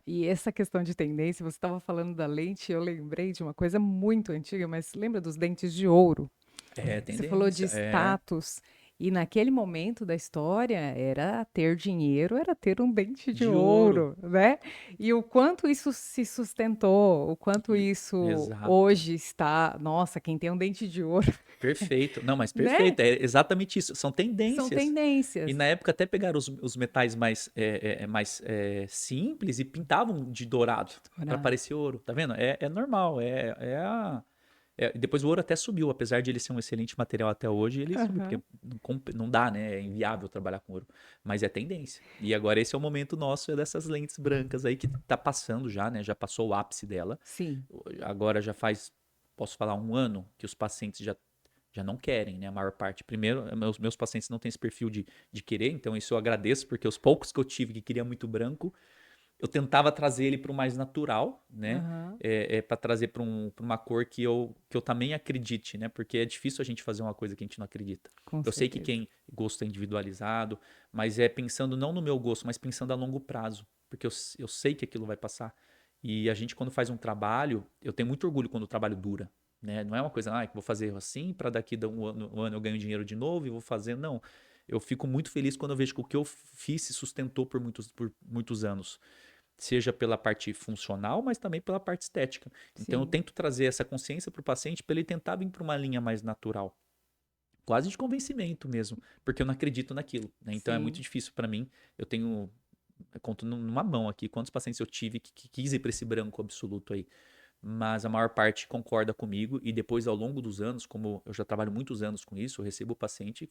E essa questão de tendência, você estava falando da lente, eu lembrei de uma coisa muito antiga, mas lembra dos dentes de ouro? É Você falou de tendência, status, e naquele momento da história era ter dinheiro, era ter um dente de de ouro. ouro, né? E o quanto isso se sustentou, o quanto E- isso Exato. hoje está, nossa, quem tem um dente de ouro, Perfeito. Não, mas né? perfeito. É exatamente isso. São São tendências. E tendências. na época até pegaram os metais mais simples e pintavam de dourado para Dourado. parecer ouro. Tá vendo? É normal. Depois o ouro até subiu, apesar de ele ser um excelente material até hoje, ele subiu, porque Aham. não dá, né? É inviável trabalhar com ouro. Mas é tendência. E agora esse é o momento nosso, é dessas lentes brancas aí que tá passando já, né? Já passou o ápice dela. Sim, Agora já faz, posso falar, um ano que os pacientes já não querem, né? A maior parte. Primeiro, meus pacientes não têm esse perfil de querer, então isso eu agradeço, porque os poucos que eu tive que queria muito branco, eu tentava trazer ele para o mais natural, né? aham, Para trazer pra uma cor que eu também acredite, né? Porque é difícil a gente fazer uma coisa que a gente não acredita. com Eu sei que certeza. quem gosto é individualizado, mas é pensando não no meu gosto, mas pensando a longo prazo, porque eu sei que aquilo vai passar. E a gente, quando faz um trabalho, eu tenho muito orgulho quando o trabalho dura. Né? Não é uma coisa, que vou fazer assim, para daqui a um ano eu ganho dinheiro de novo e vou fazer. Não. Eu fico muito feliz quando eu vejo que o que eu fiz se sustentou por muitos anos, seja pela parte funcional, mas também pela parte estética. Então eu Sim, tento trazer essa consciência para o paciente para ele tentar vir para uma linha mais natural, quase de convencimento mesmo, porque eu não acredito naquilo. Né? Então é muito sim. difícil para mim. Eu conto numa mão aqui quantos pacientes eu tive que quis ir para esse branco absoluto aí. mas a maior parte concorda comigo e depois ao longo dos anos, como eu já trabalho muitos anos com isso, eu recebo o paciente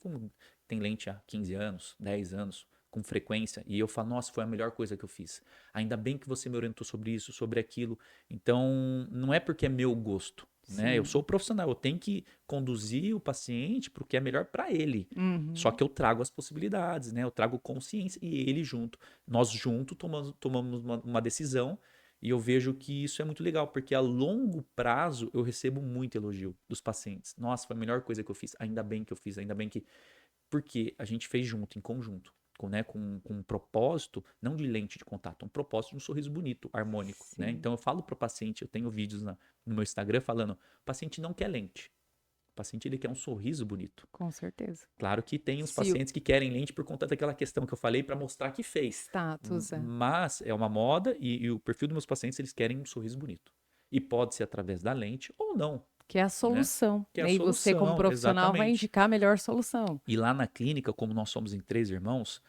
tem lente há 15 anos, 10 anos, com frequência, e eu falo, nossa, foi a melhor coisa que eu fiz. Ainda bem que você me orientou sobre isso, sobre aquilo. Então, não é porque é meu gosto, né? Eu sou Sim. profissional, eu tenho que conduzir o paciente para o que é melhor para ele. Só Uhum. que eu trago as possibilidades, né? Eu trago consciência e ele junto. Nós juntos tomamos uma decisão e eu vejo que isso é muito legal, porque a longo prazo eu recebo muito elogio dos pacientes. Nossa, foi a melhor coisa que eu fiz. Ainda bem que eu fiz, ainda bem que. Porque a gente fez junto, em conjunto. Com um propósito, não de lente de contato, um propósito de um sorriso bonito, harmônico, né? Sim, Então eu falo para o paciente, eu tenho vídeos no meu Instagram falando, o paciente não quer lente, o paciente ele quer um sorriso bonito. com certeza. Claro que tem os Se o pacientes que querem lente por conta daquela questão que eu falei para mostrar que fez. status é. Mas é uma moda e o perfil dos meus pacientes, eles querem um sorriso bonito. E pode ser através da lente ou não, Que é a né? solução, Que é a né, e você como solução, profissional vai exatamente. indicar a melhor solução. E lá na clínica, como nós somos em 3 irmãos,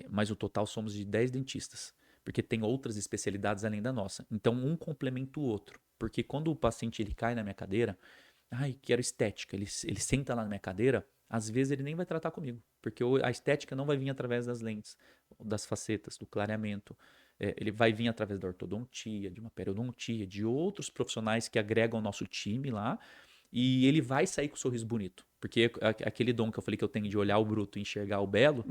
mas o total somos de 10 dentistas, porque tem outras especialidades além da nossa. Então um complementa o outro. Porque quando o paciente ele cai na minha cadeira, ai, quero estética, ele senta lá na minha cadeira, às vezes ele nem vai tratar comigo, porque a estética não vai vir através das lentes, das facetas, do clareamento. Ele vai vir através da ortodontia, de uma periodontia, de outros profissionais que agregam o nosso time lá, e ele vai sair com um sorriso bonito. Porque aquele dom que eu falei que eu tenho de olhar o bruto e enxergar o belo,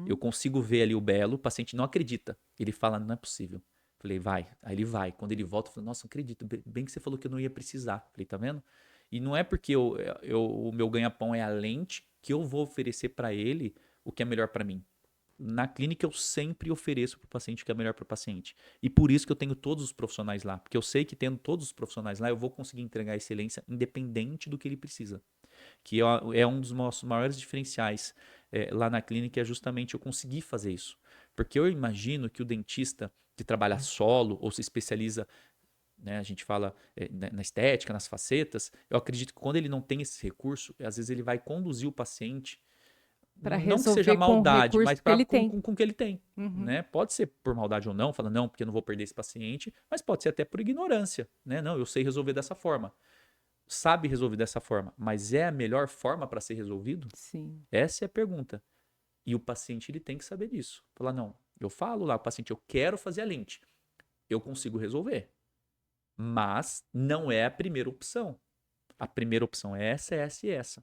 eu Uhum. consigo ver ali o belo, o paciente não acredita. Ele fala, não é possível. Falei, vai. Aí ele vai. Quando ele volta, eu falo, nossa, não acredito. Bem que você falou que eu não ia precisar. Falei, tá vendo? E não é porque o meu ganha-pão é a lente que eu vou oferecer para ele o que é melhor para mim. Na clínica eu sempre ofereço para o paciente o que é melhor para o paciente. E por isso que eu tenho todos os profissionais lá. Porque eu sei que tendo todos os profissionais lá, eu vou conseguir entregar excelência independente do que ele precisa. Que é um dos nossos maiores diferenciais lá na clínica, é justamente eu conseguir fazer isso. Porque eu imagino que o dentista que trabalha solo ou se especializa, né, a gente fala na estética, nas facetas, eu acredito que quando ele não tem esse recurso, às vezes ele vai conduzir o paciente, Para não que seja resolver com o maldade, recurso mas que ele tem. com o que ele tem. Uhum. Né? Pode ser por maldade ou não, fala, não, porque eu não vou perder esse paciente, mas pode ser até por ignorância. Né? Não, eu sei resolver dessa forma. Sabe resolver dessa forma, mas é a melhor forma para ser resolvido? Sim. Essa é a pergunta. E o paciente ele tem que saber disso. Falar, não, eu falo lá, o paciente, eu quero fazer a lente. Eu consigo resolver. Mas não é a primeira opção. A primeira opção é essa e essa.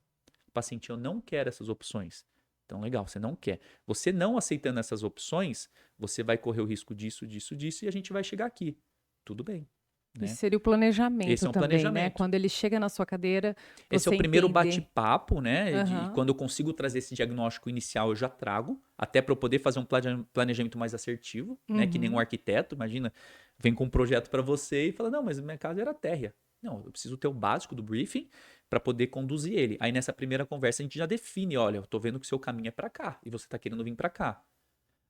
O paciente, eu não quero essas opções. Então, legal, você não quer. Você não aceitando essas opções, você vai correr o risco disso, disso, disso, e a gente vai chegar aqui. Tudo bem, Isso né? seria o Esse planejamento é um também, né? planejamento. Quando ele chega na sua cadeira, Esse é o você primeiro entender. bate-papo, né? E Aham. quando eu consigo trazer esse diagnóstico inicial, eu já trago, até para eu poder fazer um planejamento mais assertivo, né? Que nem um Uhum. arquiteto, imagina, vem com um projeto para você e fala: não, mas minha casa era térrea. Não, eu preciso ter o básico do briefing para poder conduzir ele. Aí nessa primeira conversa a gente já define: olha, eu tô vendo que o seu caminho é para cá e você tá querendo vir para cá.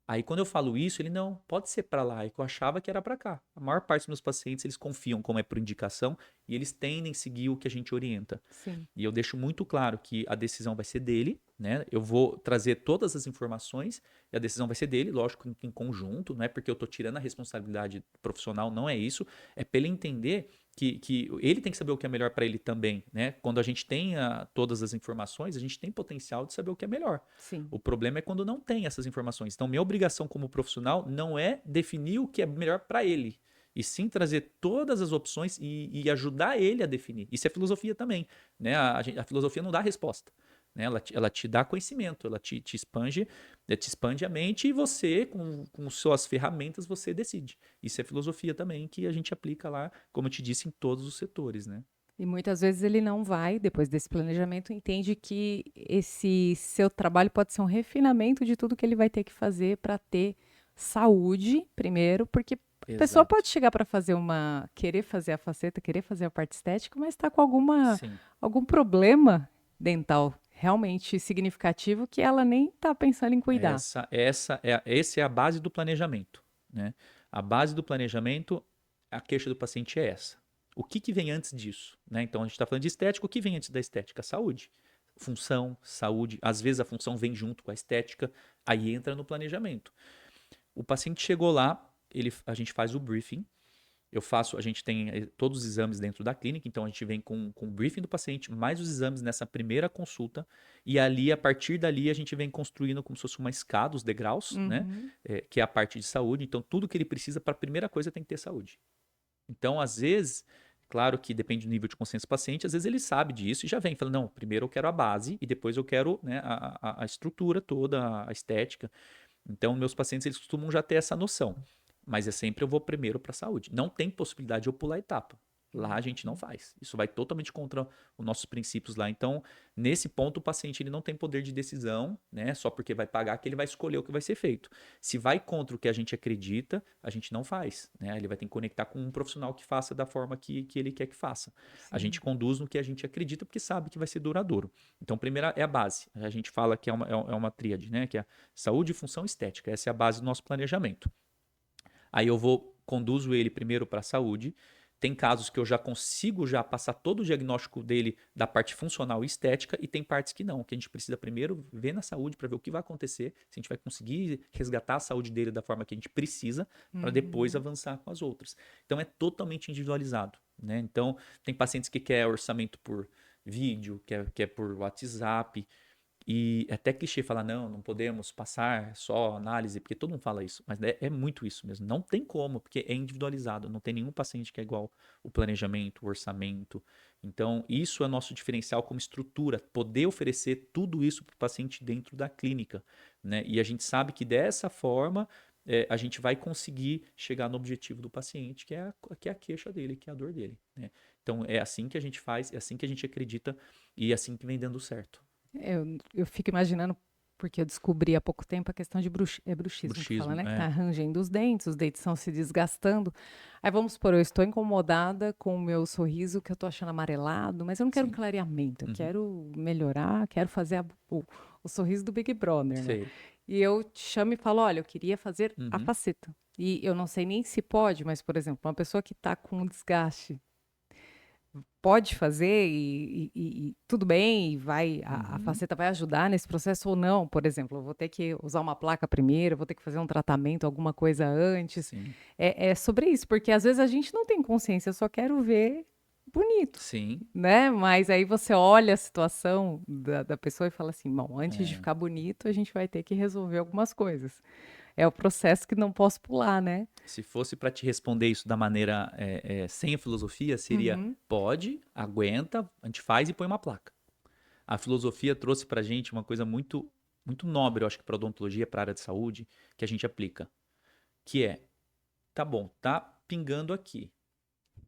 Aí quando eu falo isso, ele não, pode ser para lá, é que eu achava que era para cá. A maior parte dos meus pacientes, eles confiam como é por indicação e eles tendem a seguir o que a gente orienta. Sim. E eu deixo muito claro que a decisão vai ser dele, né? Eu vou trazer todas as informações e a decisão vai ser dele, lógico, em conjunto, não é porque eu estou tirando a responsabilidade profissional, não é isso. É para ele entender que ele tem que saber o que é melhor para ele também, né? Quando a gente tem todas as informações, a gente tem potencial de saber o que é melhor. Sim. O problema é quando não tem essas informações. Então, minha obrigação como profissional não é definir o que é melhor para ele, e sim trazer todas as opções e ajudar ele a definir. Isso é filosofia também, né? A filosofia não dá resposta, né? Ela te dá conhecimento, ela te expande a mente e você, com suas ferramentas, você decide. Isso é filosofia também que a gente aplica lá, como eu te disse, em todos os setores, né? E muitas vezes ele não vai, depois desse planejamento, entende que esse seu trabalho pode ser um refinamento de tudo que ele vai ter que fazer para ter saúde, primeiro, porque a pessoa Exato. pode chegar para fazer querer fazer a faceta, querer fazer a parte estética, mas está com Sim. algum problema dental realmente significativo que ela nem está pensando em cuidar. Essa é a base do planejamento, né? A base do planejamento, a queixa do paciente é essa. O que vem antes disso, né? Então a gente está falando de estética, o que vem antes da estética? Saúde. Função, saúde. Às vezes a função vem junto com a estética, aí entra no planejamento. O paciente chegou lá, a gente faz o briefing, A gente tem todos os exames dentro da clínica, então a gente vem com o briefing do paciente, mais os exames nessa primeira consulta, e ali, a partir dali, a gente vem construindo como se fosse uma escada, os degraus, né? Uhum. Que é a parte de saúde. Então, tudo que ele precisa para a primeira coisa tem que ter saúde. Então, às vezes, claro que depende do nível de consciência do paciente, às vezes ele sabe disso e já vem falando, não, primeiro eu quero a base e depois eu quero, né, a estrutura toda, a estética. Então, meus pacientes, eles costumam já ter essa noção. Mas é sempre eu vou primeiro para a saúde. Não tem possibilidade de eu pular etapa. Lá a gente não faz. Isso vai totalmente contra os nossos princípios lá. Então, nesse ponto, o paciente ele não tem poder de decisão, né? Só porque vai pagar que ele vai escolher o que vai ser feito. Se vai contra o que a gente acredita, a gente não faz, né? Ele vai ter que conectar com um profissional que faça da forma que ele quer que faça. A gente Sim. conduz no que a gente acredita porque sabe que vai ser duradouro. Então, primeira é a base. A gente fala que é uma tríade, né? Que é saúde, função, estética. Essa é a base do nosso planejamento. Aí eu conduzo ele primeiro para a saúde. Tem casos que eu já consigo já passar todo o diagnóstico dele da parte funcional e estética, e tem partes que não, que a gente precisa primeiro ver na saúde para ver o que vai acontecer, se a gente vai conseguir resgatar a saúde dele da forma que a gente precisa, para depois Uhum. avançar com as outras. Então é totalmente individualizado, né? Então tem pacientes que quer orçamento por vídeo, quer por WhatsApp, e é até clichê falar, não podemos passar só análise, porque todo mundo fala isso, mas é muito isso mesmo. Não tem como, porque é individualizado, não tem nenhum paciente que é igual o planejamento, o orçamento. Então, isso é nosso diferencial como estrutura, poder oferecer tudo isso para o paciente dentro da clínica, né? E a gente sabe que dessa forma a gente vai conseguir chegar no objetivo do paciente, que é a queixa dele, que é a dor dele, né? Então, é assim que a gente faz, é assim que a gente acredita e é assim que vem dando certo. Eu fico imaginando, porque eu descobri há pouco tempo a questão de bruxismo que fala, Bruxismo, né? Que tá é. rangendo os dentes estão se desgastando. Aí vamos supor, eu estou incomodada com o meu sorriso, que eu tô achando amarelado, mas eu não quero um Sim. clareamento, eu Uhum. quero melhorar, quero fazer o sorriso do Big Brother, né? Sei. E eu te chamo e falo, olha, eu queria fazer a Uhum. faceta. E eu não sei nem se pode, mas, por exemplo, uma pessoa que está com desgaste pode fazer e tudo bem, e a Uhum. faceta vai ajudar nesse processo ou não? Por exemplo, eu vou ter que usar uma placa primeiro, eu vou ter que fazer um tratamento, alguma coisa antes. Sim. É sobre isso, porque às vezes a gente não tem consciência, eu só quero ver bonito, Sim. né? Mas aí você olha a situação da pessoa e fala assim, bom, antes de É. ficar bonito, a gente vai ter que resolver algumas coisas. É o processo que não posso pular, né? Se fosse para te responder isso da maneira sem a filosofia, seria Uhum. pode, aguenta, a gente faz e põe uma placa. A filosofia trouxe para a gente uma coisa muito, muito nobre, eu acho que para odontologia, para a área de saúde, que a gente aplica, que é, tá bom, tá pingando aqui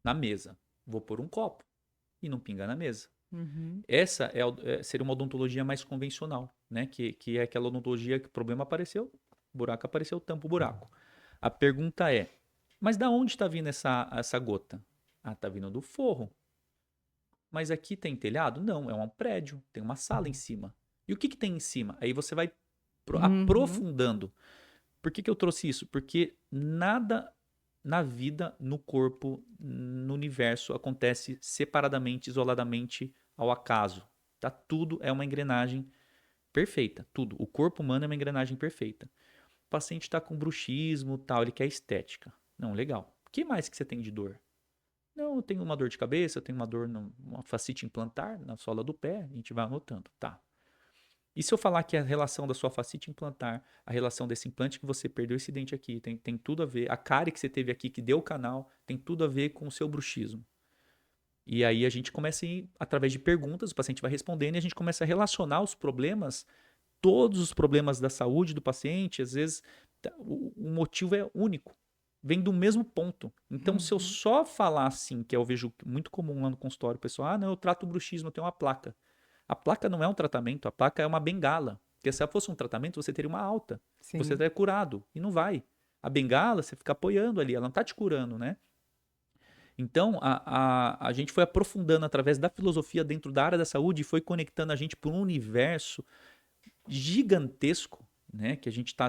na mesa, vou pôr um copo e não pinga na mesa. Uhum. Essa seria uma odontologia mais convencional, né? Que é aquela odontologia que o problema apareceu, o buraco apareceu, tampa o buraco. A pergunta é, mas da onde está vindo essa gota? Ah, está vindo do forro. Mas aqui tem telhado? Não, é um prédio, tem uma sala em cima. E o que tem em cima? Aí você vai Uhum. aprofundando. Por que eu trouxe isso? Porque nada na vida, no corpo, no universo acontece separadamente, isoladamente, ao acaso. Tá? Tudo é uma engrenagem perfeita, tudo. O corpo humano é uma engrenagem perfeita. O paciente está com bruxismo, tal, ele quer estética. Não, legal. O que mais que você tem de dor? Não, eu tenho uma dor de cabeça, eu tenho uma dor, uma fascite implantar na sola do pé, a gente vai anotando. Tá. E se eu falar que a relação da sua fascite implantar, a relação desse implante que você perdeu, esse dente aqui, tem tudo a ver, a cárie que você teve aqui, que deu o canal, tem tudo a ver com o seu bruxismo. E aí a gente começa a ir, através de perguntas, o paciente vai respondendo e a gente começa a relacionar os problemas, todos os problemas da saúde do paciente, às vezes o motivo é único, vem do mesmo ponto. Então, se eu Uhum. só falar assim, que eu vejo muito comum lá no consultório, o pessoal, não, eu trato o bruxismo, eu tenho uma placa. A placa não é um tratamento, a placa é uma bengala. Porque se ela fosse um tratamento, você teria uma alta. Você Sim. estaria curado. E não vai. A bengala, você fica apoiando ali, ela não está te curando, né? Então, a gente foi aprofundando através da filosofia dentro da área da saúde e foi conectando a gente para um universo gigantesco, né? Que a gente tá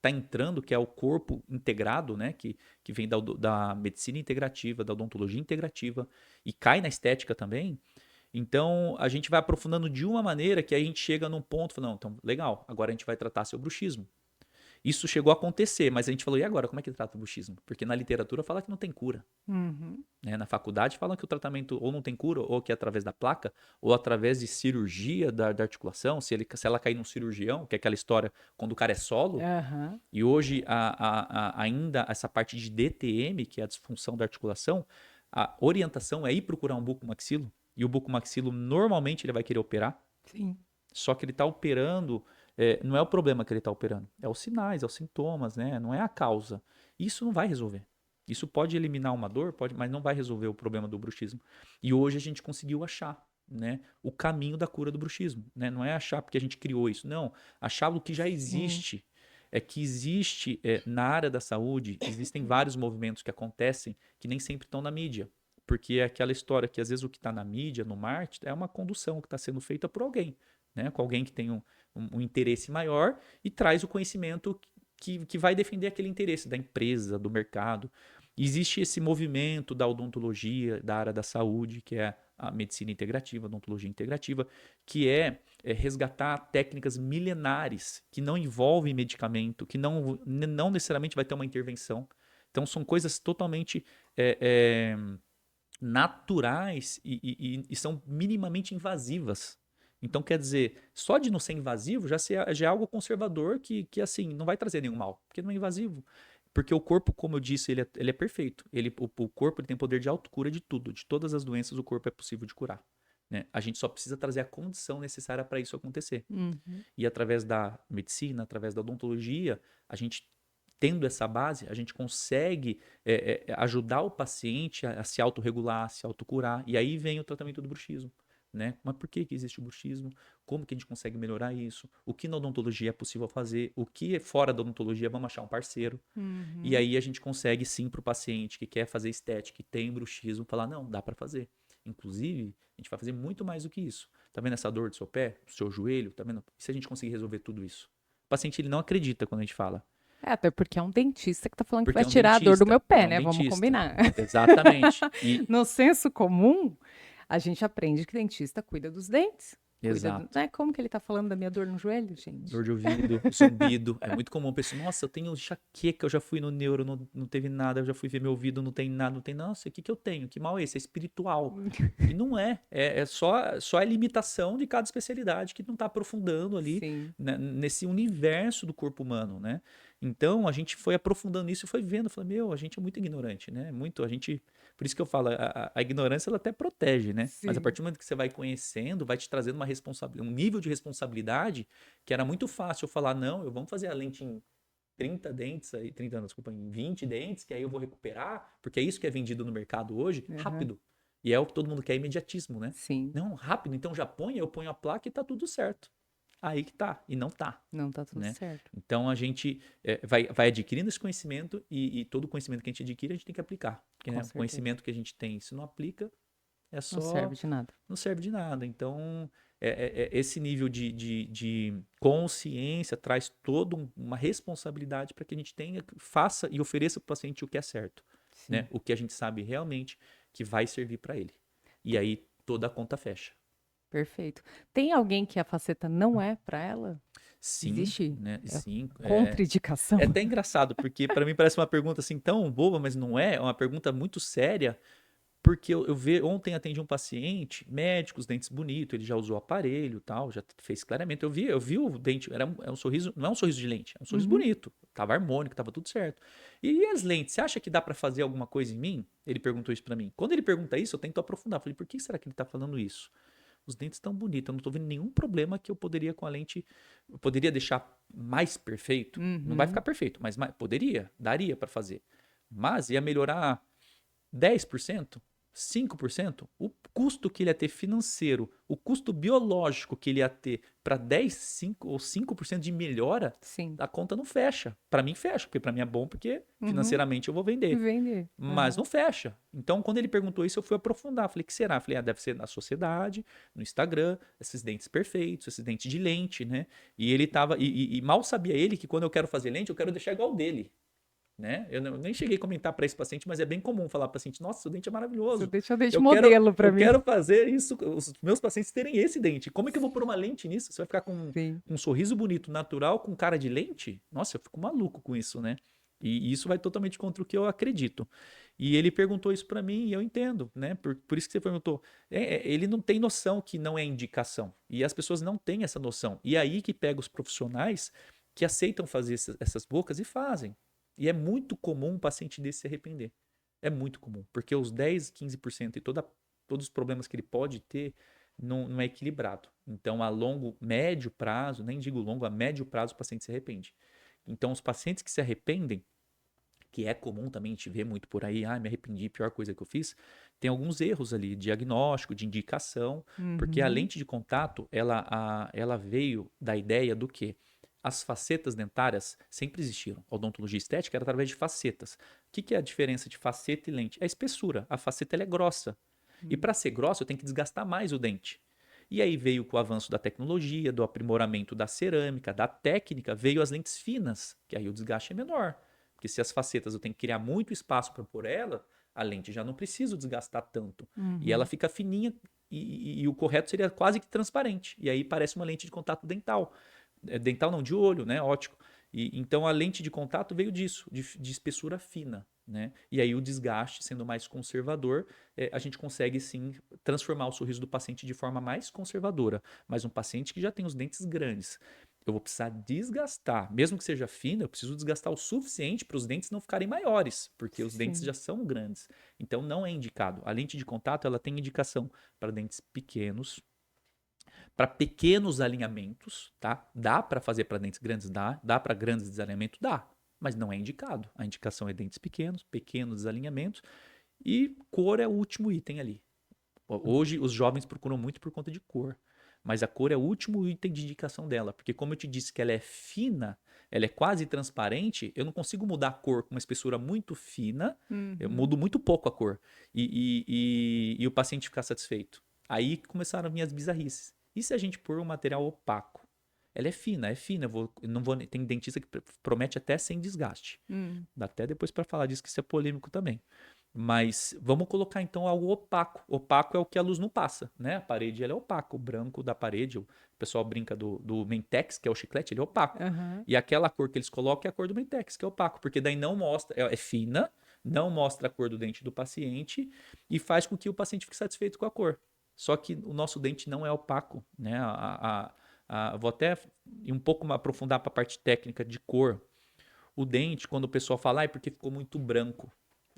entrando, que é o corpo integrado, né? Que vem da medicina integrativa, da odontologia integrativa e cai na estética também. Então, a gente vai aprofundando de uma maneira que aí a gente chega num ponto, fala, não, então, legal, agora a gente vai tratar seu bruxismo. Isso chegou a acontecer, mas a gente falou, e agora, como é que trata o bruxismo? Porque na literatura fala que não tem cura. Uhum. Né? Na faculdade falam que o tratamento ou não tem cura, ou que é através da placa, ou através de cirurgia da articulação, se ela cair num cirurgião, que é aquela história quando o cara é solo, Aham. e hoje ainda essa parte de DTM, que é a disfunção da articulação, a orientação é ir procurar um bucomaxilo, e o bucomaxilo normalmente ele vai querer operar, Sim. só que ele está operando, não é o problema que ele está operando, é os sinais, é os sintomas, né? Não é a causa. Isso não vai resolver. Isso pode eliminar uma dor, pode, mas não vai resolver o problema do bruxismo. E hoje a gente conseguiu achar, né, o caminho da cura do bruxismo, né? Não é achar porque a gente criou isso, não. Achar o que já Sim. existe. É que existe na área da saúde, existem vários movimentos que acontecem que nem sempre estão na mídia. Porque é aquela história que às vezes o que está na mídia, no marketing, é uma condução que está sendo feita por alguém, né? Com alguém que tem um interesse maior e traz o conhecimento que vai defender aquele interesse da empresa, do mercado. Existe esse movimento da odontologia, da área da saúde, que é a medicina integrativa, a odontologia integrativa, que é resgatar técnicas milenares que não envolvem medicamento, que não necessariamente vai ter uma intervenção. Então, são coisas totalmente naturais e são minimamente invasivas. Então, quer dizer, só de não ser invasivo já é algo conservador que, assim, não vai trazer nenhum mal, porque não é invasivo. Porque o corpo, como eu disse, ele é perfeito. O corpo ele tem poder de autocura de tudo. De todas as doenças, o corpo é possível de curar. Né? A gente só precisa trazer a condição necessária para isso acontecer. Uhum. E através da medicina, através da odontologia, a gente tendo essa base, a gente consegue ajudar o paciente a se autorregular, a se autocurar. E aí vem o tratamento do bruxismo. Né? Mas por que existe o bruxismo? Como que a gente consegue melhorar isso? O que na odontologia é possível fazer? O que é fora da odontologia? Vamos achar um parceiro. E Uhum. aí a gente consegue sim para o paciente que quer fazer estética, que tem bruxismo, falar, não, dá para fazer. Inclusive, a gente vai fazer muito mais do que isso. Tá vendo essa dor do seu pé, do seu joelho? Tá vendo? E se a gente conseguir resolver tudo isso? O paciente ele não acredita quando a gente fala. É, até porque é um dentista que tá falando que Porque vai é um tirar a dor do meu dentista. pé, É um né? Vamos dentista. combinar. Exatamente. E No senso comum, a gente aprende que dentista cuida dos dentes. Cuida do... exato. Né? Como que ele tá falando da minha dor no joelho, gente? Dor de ouvido, zumbido. É muito comum a pessoa, nossa, eu tenho enxaqueca, eu já fui no neuro, não teve nada, eu já fui ver meu ouvido, não tem nada, não tem. Nossa, o que que eu tenho? Que mal é esse? É espiritual. E não é. É só a limitação de cada especialidade que não está aprofundando ali Sim, né, nesse universo do corpo humano, né? Então a gente foi aprofundando isso e foi vendo, falei, meu, a gente é muito ignorante, né? Muito, a gente. Por isso que eu falo, a ignorância ela até protege, né? Mas a sim. partir do momento que você vai conhecendo, vai te trazendo uma responsabilidade, um nível de responsabilidade que era muito fácil eu falar, não, eu vamos fazer a lente em 30 dentes, aí, 30 anos, desculpa, em 20 dentes, que aí eu vou recuperar, porque é isso que é vendido no mercado hoje, Aham. rápido. E é o que todo mundo quer, imediatismo, né? Sim, Não, rápido, então já põe, eu ponho a placa e tá tudo certo. Aí que tá, e não tá, não tá tudo né? certo. Então a gente vai adquirindo esse conhecimento e todo o conhecimento que a gente adquire a gente tem que aplicar. Porque, Com né, o certeza. conhecimento que a gente tem, se não aplica, é Não só serve de nada. não serve de nada. Então, esse nível de consciência traz toda uma responsabilidade para que a gente tenha, faça e ofereça para o paciente o que é certo, né? Sim. O que a gente sabe realmente que vai servir para ele. E aí toda a conta fecha. Perfeito. Tem alguém que a faceta não é para ela? Sim, Existe né? Sim, contraindicação? é até engraçado, porque para mim parece uma pergunta assim tão boba, mas não é. É uma pergunta muito séria, porque ontem atendi um paciente, médico, os dentes bonitos, ele já usou aparelho, tal, já fez clareamento. Eu vi o dente, é um sorriso, não é um sorriso de lente, é um sorriso Uhum. bonito, tava harmônico, tava tudo certo. E as lentes, você acha que dá para fazer alguma coisa em mim? Ele perguntou isso para mim. Quando ele pergunta isso, eu tento aprofundar. Falei, por que será que ele tá falando isso? Os dentes estão bonitos, eu não tô vendo nenhum problema que eu poderia com a lente, eu poderia deixar mais perfeito. Não vai ficar Uhum. perfeito, mas poderia, daria para fazer. Mas ia melhorar 10%, 5%, o custo que ele ia ter financeiro, o custo biológico que ele ia ter para 10, 5 ou 5% de melhora, Sim. a conta não fecha. Para mim fecha, porque para mim é bom porque Uhum. financeiramente eu vou vender. Vender. Mas Aham. não fecha. Então, quando ele perguntou isso, eu fui aprofundar. Falei, que será? Falei, deve ser na sociedade, no Instagram, esses dentes perfeitos, esses dentes de lente, né? E ele tava. E mal sabia ele que quando eu quero fazer lente, eu quero deixar igual o dele. né? Nem cheguei a comentar para esse paciente, mas é bem comum falar para o paciente, nossa, seu dente é Você maravilhoso. deixa o dente Eu modelo para eu mim. quero fazer isso, os meus pacientes terem esse dente. Como é que eu vou pôr uma lente nisso? Você vai ficar com Sim. um sorriso bonito, natural, com cara de lente? Nossa, eu fico maluco com isso, né? E isso vai totalmente contra o que eu acredito. E ele perguntou isso para mim e eu entendo, né? Por isso que você perguntou. Ele não tem noção que não é indicação. E as pessoas não têm essa noção. E é aí que pega os profissionais que aceitam fazer essas bocas e fazem. E é muito comum um paciente desse se arrepender. É muito comum. Porque os 10, 15% e todos os problemas que ele pode ter não é equilibrado. Então, a longo, médio prazo, nem digo longo, a médio prazo o paciente se arrepende. Então, os pacientes que se arrependem, que é comum também a gente ver muito por aí, me arrependi, pior coisa que eu fiz, tem alguns erros ali, diagnóstico, de indicação, porque a Uhum. lente de contato, ela veio da ideia do que as facetas dentárias sempre existiram. A odontologia estética era através de facetas. O que é a diferença de faceta e lente? É a espessura. A faceta ela é grossa. E para ser grossa, eu tenho que desgastar mais o dente. E aí veio com o avanço da tecnologia, do aprimoramento da cerâmica, da técnica, veio as lentes finas, que aí o desgaste é menor. Porque se as facetas eu tenho que criar muito espaço para pôr ela, a lente já não preciso desgastar tanto. E ela Uhum. fica fininha e o correto seria quase que transparente. E aí parece uma lente de contato dental. Dental não, de olho, né? Ótico. Então a lente de contato veio disso, de espessura fina. Né? E aí o desgaste, sendo mais conservador, a gente consegue sim transformar o sorriso do paciente de forma mais conservadora. Mas um paciente que já tem os dentes grandes, eu vou precisar desgastar, mesmo que seja fina, eu preciso desgastar o suficiente para os dentes não ficarem maiores, porque os dentes Sim. já são grandes. Então não é indicado. A lente de contato ela tem indicação para dentes pequenos, para pequenos alinhamentos, tá? Dá para fazer para dentes grandes, dá para grandes desalinhamentos, dá, mas não é indicado. A indicação é dentes pequenos, pequenos desalinhamentos e cor é o último item ali. Hoje os jovens procuram muito por conta de cor, mas a cor é o último item de indicação dela, porque como eu te disse que ela é fina, ela é quase transparente, eu não consigo mudar a cor com uma espessura muito fina, eu Uhum. mudo muito pouco a cor e o paciente ficar satisfeito. Aí começaram as minhas bizarrices. E se a gente pôr um material opaco? Ela é fina, tem dentista que promete até sem desgaste. Hum. Dá até depois para falar disso, que isso é polêmico também. Mas vamos colocar então algo opaco. Opaco é o que a luz não passa, né? A parede ela é opaca, o branco da parede, o pessoal brinca do Mentex, que é o chiclete, ele é opaco. Aham. E aquela cor que eles colocam é a cor do Mentex, que é opaco, porque daí não mostra, é fina, não mostra a cor do dente do paciente e faz com que o paciente fique satisfeito com a cor. Só que o nosso dente não é opaco, né? Vou até ir um pouco aprofundar para a parte técnica de cor. O dente, quando o pessoal fala, é porque ficou muito branco.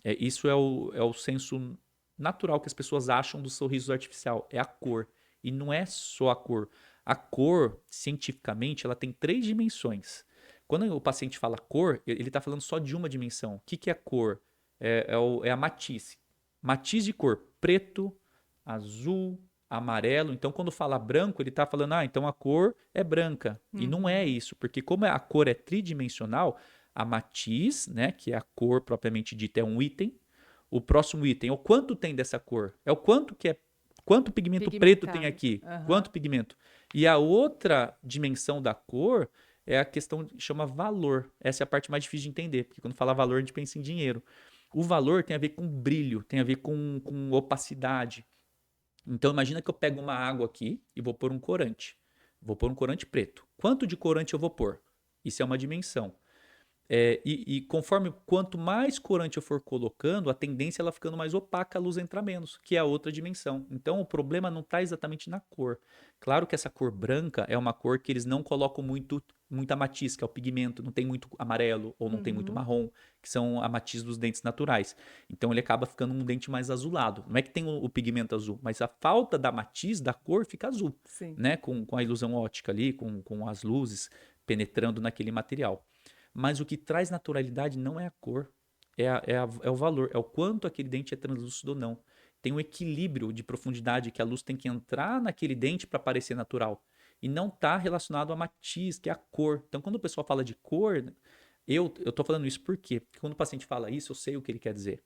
Isso é o senso natural que as pessoas acham do sorriso artificial. É a cor. E não é só a cor. A cor, cientificamente, ela tem 3 dimensões. Quando o paciente fala cor, ele está falando só de uma dimensão. O que é cor? É a matiz. Matiz de cor. Preto, azul, amarelo. Então, quando fala branco, ele está falando, então a cor é branca. E não é Uhum. isso, porque como a cor é tridimensional, a matiz, né, que é a cor propriamente dita, é um item. O próximo item é o quanto tem dessa cor. É o quanto pigmento preto tem Pigmentado. aqui. Aham. Quanto pigmento. E a outra dimensão da cor é a questão que chama valor. Essa é a parte mais difícil de entender, porque quando fala valor a gente pensa em dinheiro. O valor tem a ver com brilho, tem a ver com opacidade. Então imagina que eu pego uma água aqui e vou pôr um corante. Vou pôr um corante preto. Quanto de corante eu vou pôr? Isso é uma dimensão. E conforme quanto mais corante eu for colocando, a tendência é ela ficando mais opaca, a luz entra menos, que é a outra dimensão. Então o problema não está exatamente na cor. Claro que essa cor branca é uma cor que eles não colocam muita matiz, que é o pigmento, não tem muito amarelo ou não tem muito Uhum. marrom, que são a matiz dos dentes naturais. Então ele acaba ficando um dente mais azulado. Não é que tem o pigmento azul, mas a falta da matiz da cor fica azul, Sim. né? Com a ilusão ótica ali, com as luzes penetrando naquele material. Mas o que traz naturalidade não é a cor, é o valor, é o quanto aquele dente é translúcido ou não. Tem um equilíbrio de profundidade que a luz tem que entrar naquele dente para parecer natural. E não está relacionado a matiz, que é a cor. Então, quando o pessoal fala de cor, eu estou falando isso por quê? Porque quando o paciente fala isso, eu sei o que ele quer dizer.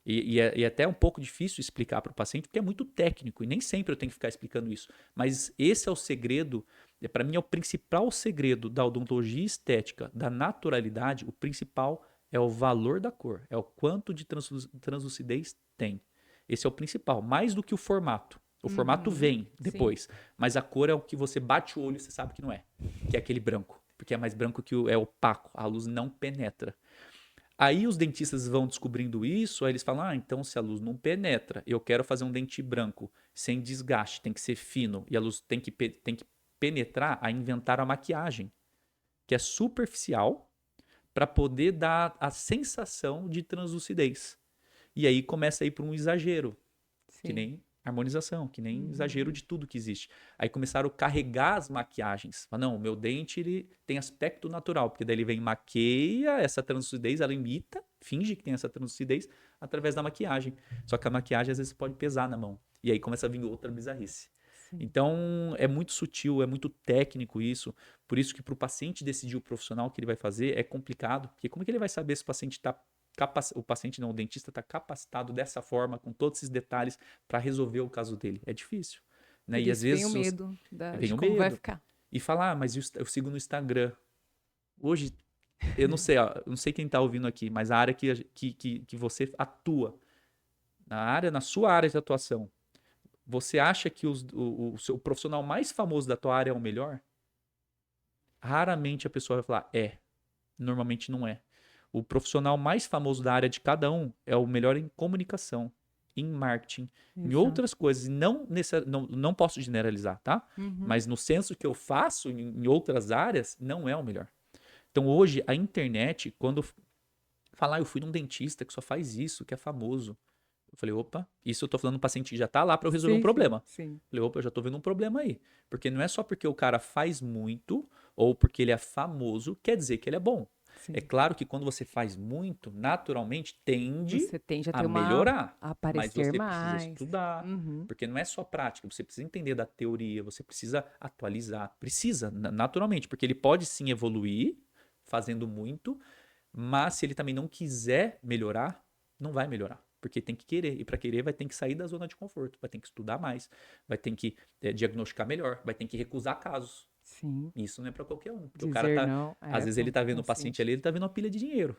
E é até um pouco difícil explicar para o paciente, porque é muito técnico, e nem sempre eu tenho que ficar explicando isso. Mas esse é o segredo, para mim é o principal segredo da odontologia estética, da naturalidade, o principal é o valor da cor, é o quanto de translucidez tem. Esse é o principal, mais do que o formato. O formato Uhum. vem Sim. depois, mas a cor é o que você bate o olho e você sabe que não é, que é aquele branco, porque é mais branco que é opaco, a luz não penetra. Aí os dentistas vão descobrindo isso, aí eles falam: ah, então se a luz não penetra, eu quero fazer um dente branco, sem desgaste, tem que ser fino, e a luz tem que penetrar, a inventar a maquiagem, que é superficial, para poder dar a sensação de translucidez. E aí começa a ir para um exagero, que Sim. nem harmonização, que nem exagero Uhum. de tudo que existe. Aí começaram a carregar as maquiagens. Não, o meu dente ele tem aspecto natural, porque daí ele vem maqueia essa translucidez, ela imita, finge que tem essa translucidez através da maquiagem. Só que a maquiagem às vezes pode pesar na mão. E aí começa a vir outra bizarrice. Sim. Então é muito sutil, é muito técnico isso. Por isso que para o paciente decidir o profissional que ele vai fazer é complicado, porque como é que ele vai saber se o paciente está o paciente não, o dentista está capacitado dessa forma, com todos esses detalhes, para resolver o caso dele? É difícil. Né? Por E às isso vem o vezes medo vem de o como vai medo. ficar. E falar, ah, mas eu sigo no Instagram. Hoje, eu não sei, ó, eu não sei quem está ouvindo aqui, mas a área que você atua, na sua área de atuação, você acha que o seu profissional mais famoso da tua área é o melhor? Raramente a pessoa vai falar, é. Normalmente não é. O profissional mais famoso da área de cada um é o melhor em comunicação, em marketing, em Exato. outras coisas. Não posso generalizar, tá? Uhum. Mas no senso que eu faço em outras áreas, não é o melhor. Então hoje a internet, quando falar, eu fui num dentista que só faz isso, que é famoso. Eu falei, opa, isso eu tô falando do paciente que já tá lá para eu resolver um Sim, sim, problema. sim. Falei, opa, eu já tô vendo um problema aí. Porque não é só porque o cara faz muito ou porque ele é famoso, quer dizer que ele é bom. É Sim. claro que quando você faz muito, naturalmente tende Você tende a a ter uma melhorar, a mas aparecer você precisa mais. estudar, Uhum. porque não é só prática, você precisa entender da teoria, você precisa atualizar, precisa, naturalmente, porque ele pode sim evoluir fazendo muito, mas se ele também não quiser melhorar, não vai melhorar. Porque tem que querer. E para querer, vai ter que sair da zona de conforto. Vai ter que estudar mais. Vai ter que diagnosticar melhor. Vai ter que recusar casos. Sim. Isso não é para qualquer um. Porque o cara Dizer tá. não Às é vezes ele tá vendo o paciente consciente. ali, ele tá vendo uma pilha de dinheiro.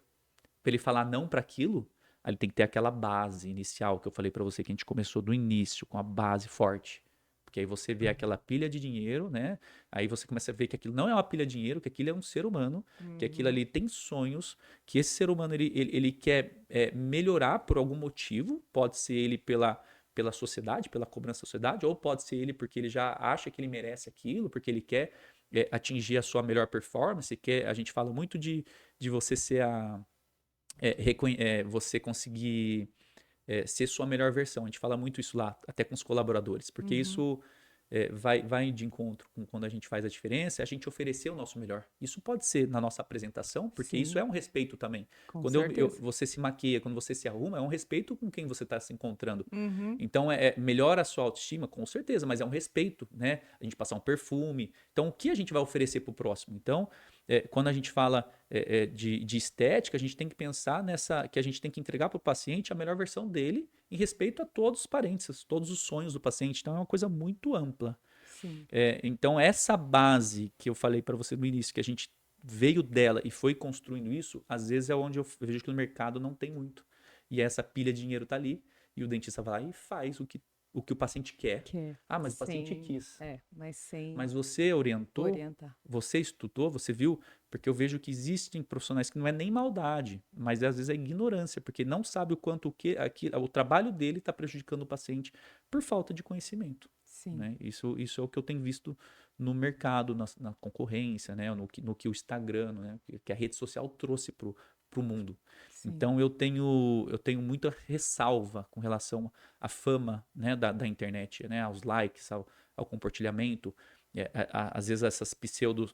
Para ele falar não para aquilo, aí ele tem que ter aquela base inicial que eu falei para você que a gente começou do início, com a base forte. Porque aí você vê aquela pilha de dinheiro, né? Aí você começa a ver que aquilo não é uma pilha de dinheiro, que aquilo é um ser humano, que aquilo Uhum. ali tem sonhos, que esse ser humano ele quer melhorar por algum motivo, pode ser ele pela sociedade, pela cobrança da sociedade, ou pode ser ele porque ele já acha que ele merece aquilo, porque ele quer atingir a sua melhor performance, a gente fala muito de você ser você conseguir ser sua melhor versão. A gente fala muito isso lá, até com os colaboradores, porque Uhum. isso vai de encontro com quando a gente faz a diferença, a gente oferecer o nosso melhor. Isso pode ser na nossa apresentação, porque isso é Sim, um respeito também. com Quando certeza. você se maquia, quando você se arruma, é um respeito com quem você está se encontrando. Uhum. Então, melhora a sua autoestima, com certeza, mas é um respeito, né? A gente passar um perfume. Então, o que a gente vai oferecer para o próximo? Então, quando a gente fala de estética, a gente tem que pensar nessa, que a gente tem que entregar para o paciente a melhor versão dele em respeito a todos os parênteses, todos os sonhos do paciente. Então, é uma coisa muito ampla. Sim. Então, essa base que eu falei para você no início, que a gente veio dela e foi construindo isso, às vezes é onde eu vejo que no mercado não tem muito. E essa pilha de dinheiro tá ali, e o dentista vai lá e faz o que o paciente quer. Que é Ah, mas o paciente sem, quis. mas sem Mas você orientou, orientar. você estudou, você viu, porque eu vejo que existem profissionais que não é nem maldade, mas às vezes é ignorância, porque não sabe o quanto o trabalho dele está prejudicando o paciente por falta de conhecimento. Sim, Né? Isso é o que eu tenho visto no mercado, na concorrência, né? No que o Instagram, né? Que a rede social trouxe para o mundo. sim. Então eu tenho muita ressalva com relação à fama, né, da internet, né? Aos likes, ao compartilhamento. Às vezes essas pseudo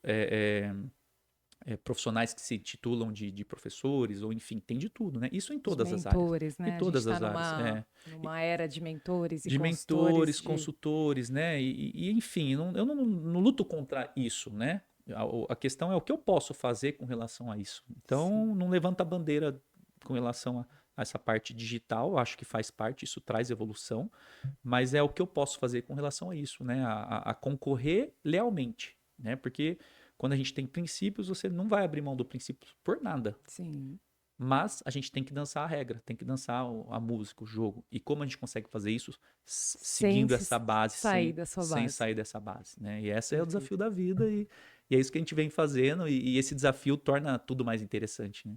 profissionais que se titulam de professores, ou enfim, tem de tudo, né? Isso em Os todas as áreas. mentores, Em né? A gente todas está as áreas. numa era de mentores e De consultores mentores, de. consultores, né? Enfim, eu não luto contra isso, né? A questão é o que eu posso fazer com relação a isso. Sim, Então, não levanta a bandeira com relação a essa parte digital, acho que faz parte, isso traz evolução, mas é o que eu posso fazer com relação a isso, né? A concorrer lealmente, né? Porque quando a gente tem princípios, você não vai abrir mão do princípio por nada. sim. Mas a gente tem que dançar a regra, tem que dançar a música, o jogo. E como a gente consegue fazer isso Sem seguindo essa base, sair da sua sem base. sair dessa base, né? E esse é o Perfeito. desafio da vida e é isso que a gente vem fazendo e esse desafio torna tudo mais interessante, né?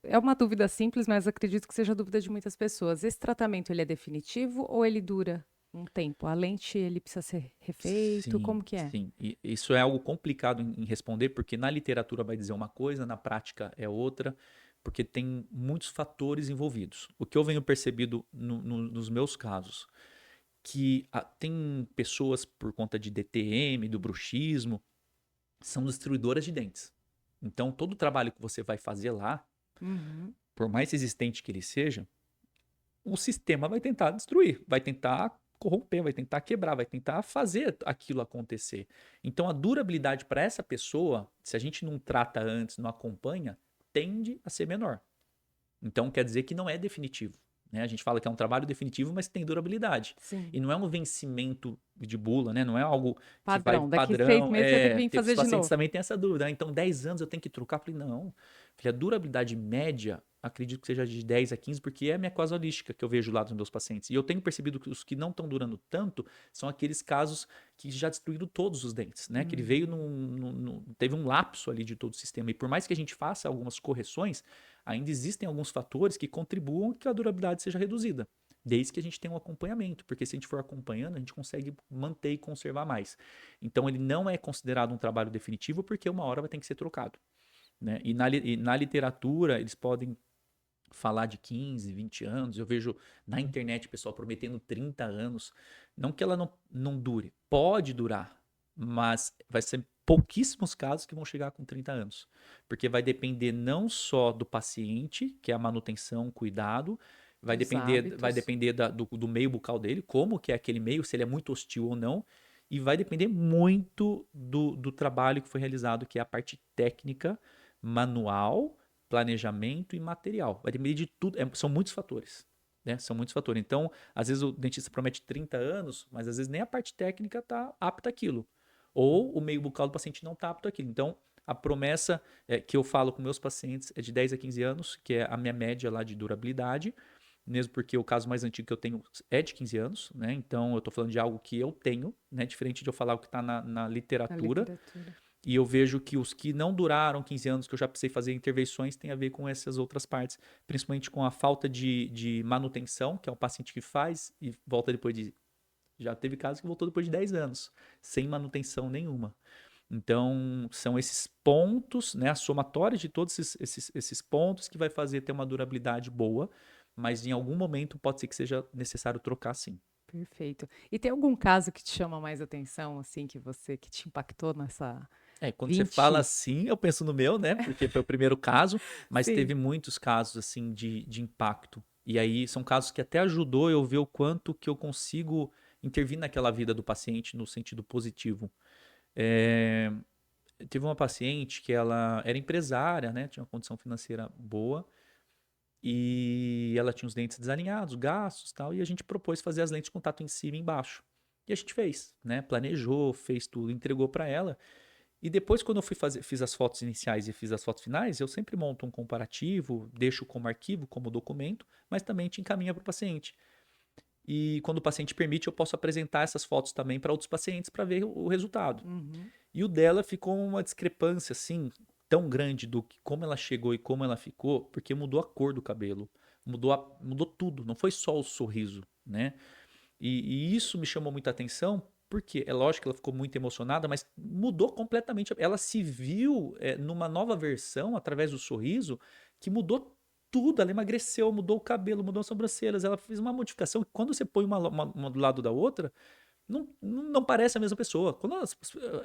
É uma dúvida simples, mas acredito que seja a dúvida de muitas pessoas. Esse tratamento ele é definitivo ou ele dura um tempo? A lente ele precisa ser refeito? Sim, Como que é? sim. E isso é algo complicado em responder, porque na literatura vai dizer uma coisa, na prática é outra, porque tem muitos fatores envolvidos. O que eu venho percebido nos meus casos, que tem pessoas por conta de DTM, do bruxismo, são destruidoras de dentes. Então, todo o trabalho que você vai fazer lá, Uhum. por mais resistente que ele seja, o sistema vai tentar destruir, vai tentar corromper, vai tentar quebrar, vai tentar fazer aquilo acontecer. Então a durabilidade para essa pessoa, se a gente não trata antes, não acompanha, tende a ser menor. Então quer dizer que não é definitivo. Né? A gente fala que é um trabalho definitivo, mas tem durabilidade. Sim. E não é um vencimento de bula, né? Não é algo que vai Padrão. Daqui 6 padrão. meses você tem que vir Os fazer de pacientes novo. também têm essa dúvida. Então, 10 anos eu tenho que trocar? Eu falei, não. Falei, a durabilidade média, acredito que seja de 10 a 15, porque é a minha casualística que eu vejo lá dos meus pacientes. E eu tenho percebido que os que não estão durando tanto são aqueles casos que já destruíram todos os dentes, né? Que ele veio Uhum. teve um lapso ali de todo o sistema. E por mais que a gente faça algumas correções, ainda existem alguns fatores que contribuam que a durabilidade seja reduzida. Desde que a gente tenha um acompanhamento, porque se a gente for acompanhando, a gente consegue manter e conservar mais. Então, ele não é considerado um trabalho definitivo, porque uma hora vai ter que ser trocado. Né? E na literatura, eles podem falar de 15, 20 anos. Eu vejo na internet o pessoal prometendo 30 anos. Não que ela não dure, pode durar, mas vai ser pouquíssimos casos que vão chegar com 30 anos. Porque vai depender não só do paciente, que é a manutenção, cuidado, Dos vai hábitos. depender do meio bucal dele, como que é aquele meio, se ele é muito hostil ou não, e vai depender muito do trabalho que foi realizado, que é a parte técnica, manual, planejamento e material. Vai depender de tudo, são muitos fatores. Né? São muitos fatores. Então, às vezes o dentista promete 30 anos, mas às vezes nem a parte técnica está apta àquilo. Ou o meio bucal do paciente não está apto àquilo. Então, a promessa que eu falo com meus pacientes é de 10 a 15 anos, que é a minha média lá de durabilidade, mesmo porque o caso mais antigo que eu tenho é de 15 anos, né? Então eu estou falando de algo que eu tenho, né? Diferente de eu falar o que está na Da literatura. literatura. E eu vejo que os que não duraram 15 anos, que eu já precisei fazer intervenções, tem a ver com essas outras partes, principalmente com a falta de manutenção, que é o paciente que faz e volta depois de. Já teve casos que voltou depois de 10 anos, sem manutenção nenhuma. Então, são esses pontos, né, a somatória de todos esses pontos que vai fazer ter uma durabilidade boa, mas em algum momento pode ser que seja necessário trocar sim. Perfeito. E tem algum caso que te chama mais atenção, assim, que te impactou nessa Quando você fala 20? assim, eu penso no meu, né? Porque foi o primeiro caso, mas Sim. teve muitos casos assim de impacto. E aí são casos que até ajudou eu ver o quanto que eu consigo intervir naquela vida do paciente no sentido positivo. É, teve uma paciente que ela era empresária, né? Tinha uma condição financeira boa e ela tinha os dentes desalinhados, gastos e tal, e a gente propôs fazer as lentes de contato em cima e embaixo. E a gente fez, né? Planejou, fez tudo, entregou para ela. E depois, quando eu fiz as fotos iniciais e fiz as fotos finais, eu sempre monto um comparativo, deixo como arquivo, como documento, mas também te encaminha para o paciente. E quando o paciente permite, eu posso apresentar essas fotos também para outros pacientes para ver o resultado. Uhum. E o dela ficou uma discrepância assim tão grande do que como ela chegou e como ela ficou, porque mudou a cor do cabelo, mudou tudo, não foi só o sorriso, né? E isso me chamou muita atenção, porque é lógico que ela ficou muito emocionada, mas mudou completamente. Ela se viu numa nova versão, através do sorriso, que mudou tudo. Ela emagreceu, mudou o cabelo, mudou as sobrancelhas. Ela fez uma modificação que quando você põe uma do lado da outra, não parece a mesma pessoa. Quando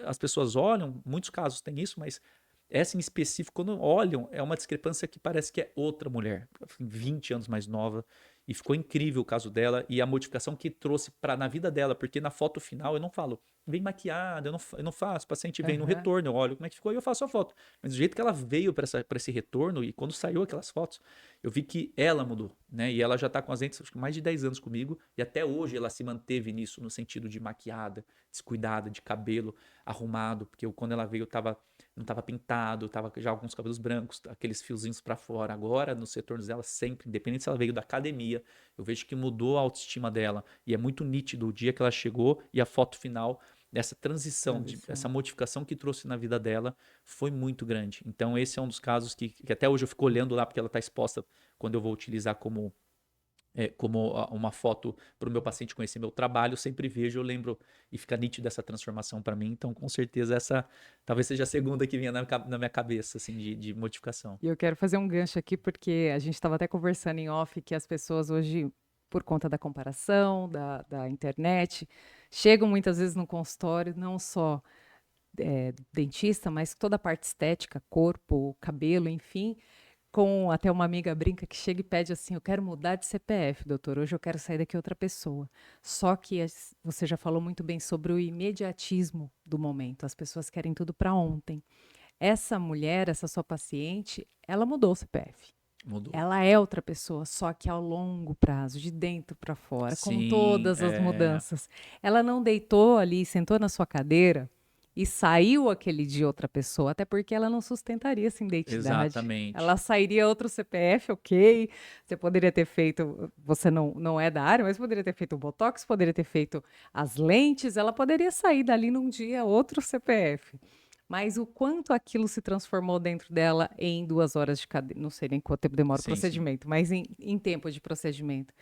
as pessoas olham, muitos casos tem isso, mas essa em específico, quando olham, é uma discrepância que parece que é outra mulher, 20 anos mais nova. E ficou incrível o caso dela e a modificação que trouxe para na vida dela, porque na foto final eu não falo, vem maquiada, eu não faço, o paciente vem no Aham. retorno, eu olho como é que ficou e eu faço a foto. Mas do jeito que ela veio para esse retorno e quando saiu aquelas fotos, eu vi que ela mudou, né? E ela já tá com as lentes acho que mais de 10 anos comigo e até hoje ela se manteve nisso, no sentido de maquiada, descuidada, de cabelo arrumado, porque quando ela veio eu tava não estava pintado, tava já alguns cabelos brancos, aqueles fiozinhos para fora. Agora, nos retornos dela, sempre, independente se ela veio da academia, eu vejo que mudou a autoestima dela. E é muito nítido o dia que ela chegou e a foto final dessa transição, essa Transição. modificação que trouxe na vida dela foi muito grande. Então, esse é um dos casos que até hoje eu fico olhando lá, porque ela está exposta quando eu vou utilizar como uma foto para o meu paciente conhecer meu trabalho, eu sempre vejo, eu lembro e fica nítido essa transformação para mim. Então, com certeza, essa talvez seja a segunda que vinha na minha cabeça, assim, de modificação. E eu quero fazer um gancho aqui, porque a gente estava até conversando em off que as pessoas hoje, por conta da comparação, da internet, chegam muitas vezes no consultório, não só dentista, mas toda a parte estética, corpo, cabelo, enfim, com até uma amiga brinca que chega e pede assim: eu quero mudar de CPF, doutor, hoje eu quero sair daqui outra pessoa. Só que você já falou muito bem sobre o imediatismo do momento, as pessoas querem tudo para ontem. Essa mulher, essa sua paciente, ela mudou o CPF. Mudou. Ela é outra pessoa, só que ao longo prazo, de dentro para fora, com Sim, todas as mudanças. Ela não deitou ali, sentou na sua cadeira e saiu aquele dia outra pessoa, até porque ela não sustentaria essa identidade. exatamente. Ela sairia outro CPF, ok. Você poderia ter feito, você não é da área, mas poderia ter feito o Botox, poderia ter feito as lentes, ela poderia sair dali num dia outro CPF. Mas o quanto aquilo se transformou dentro dela em 2 horas de cadeia, não sei nem quanto tempo demora o Sim, sim. procedimento, mas em tempo de procedimento.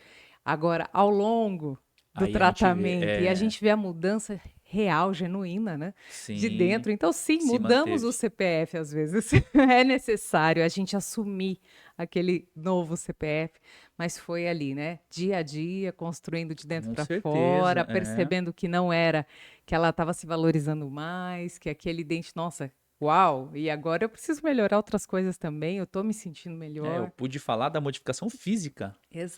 Agora, ao longo do Aí a gente vê, tratamento, e a gente vê a mudança real, genuína, né, de sim, dentro. Então, sim, se mudamos o manteve. CPF às vezes. É necessário a gente assumir aquele novo CPF, mas foi ali, né, dia a dia, construindo de dentro Com para fora, certeza, é. percebendo que não era, que ela estava se valorizando mais, que aquele dente, nossa, uau, e agora eu preciso melhorar outras coisas também, eu tô me sentindo Eu melhor. pude falar da modificação física,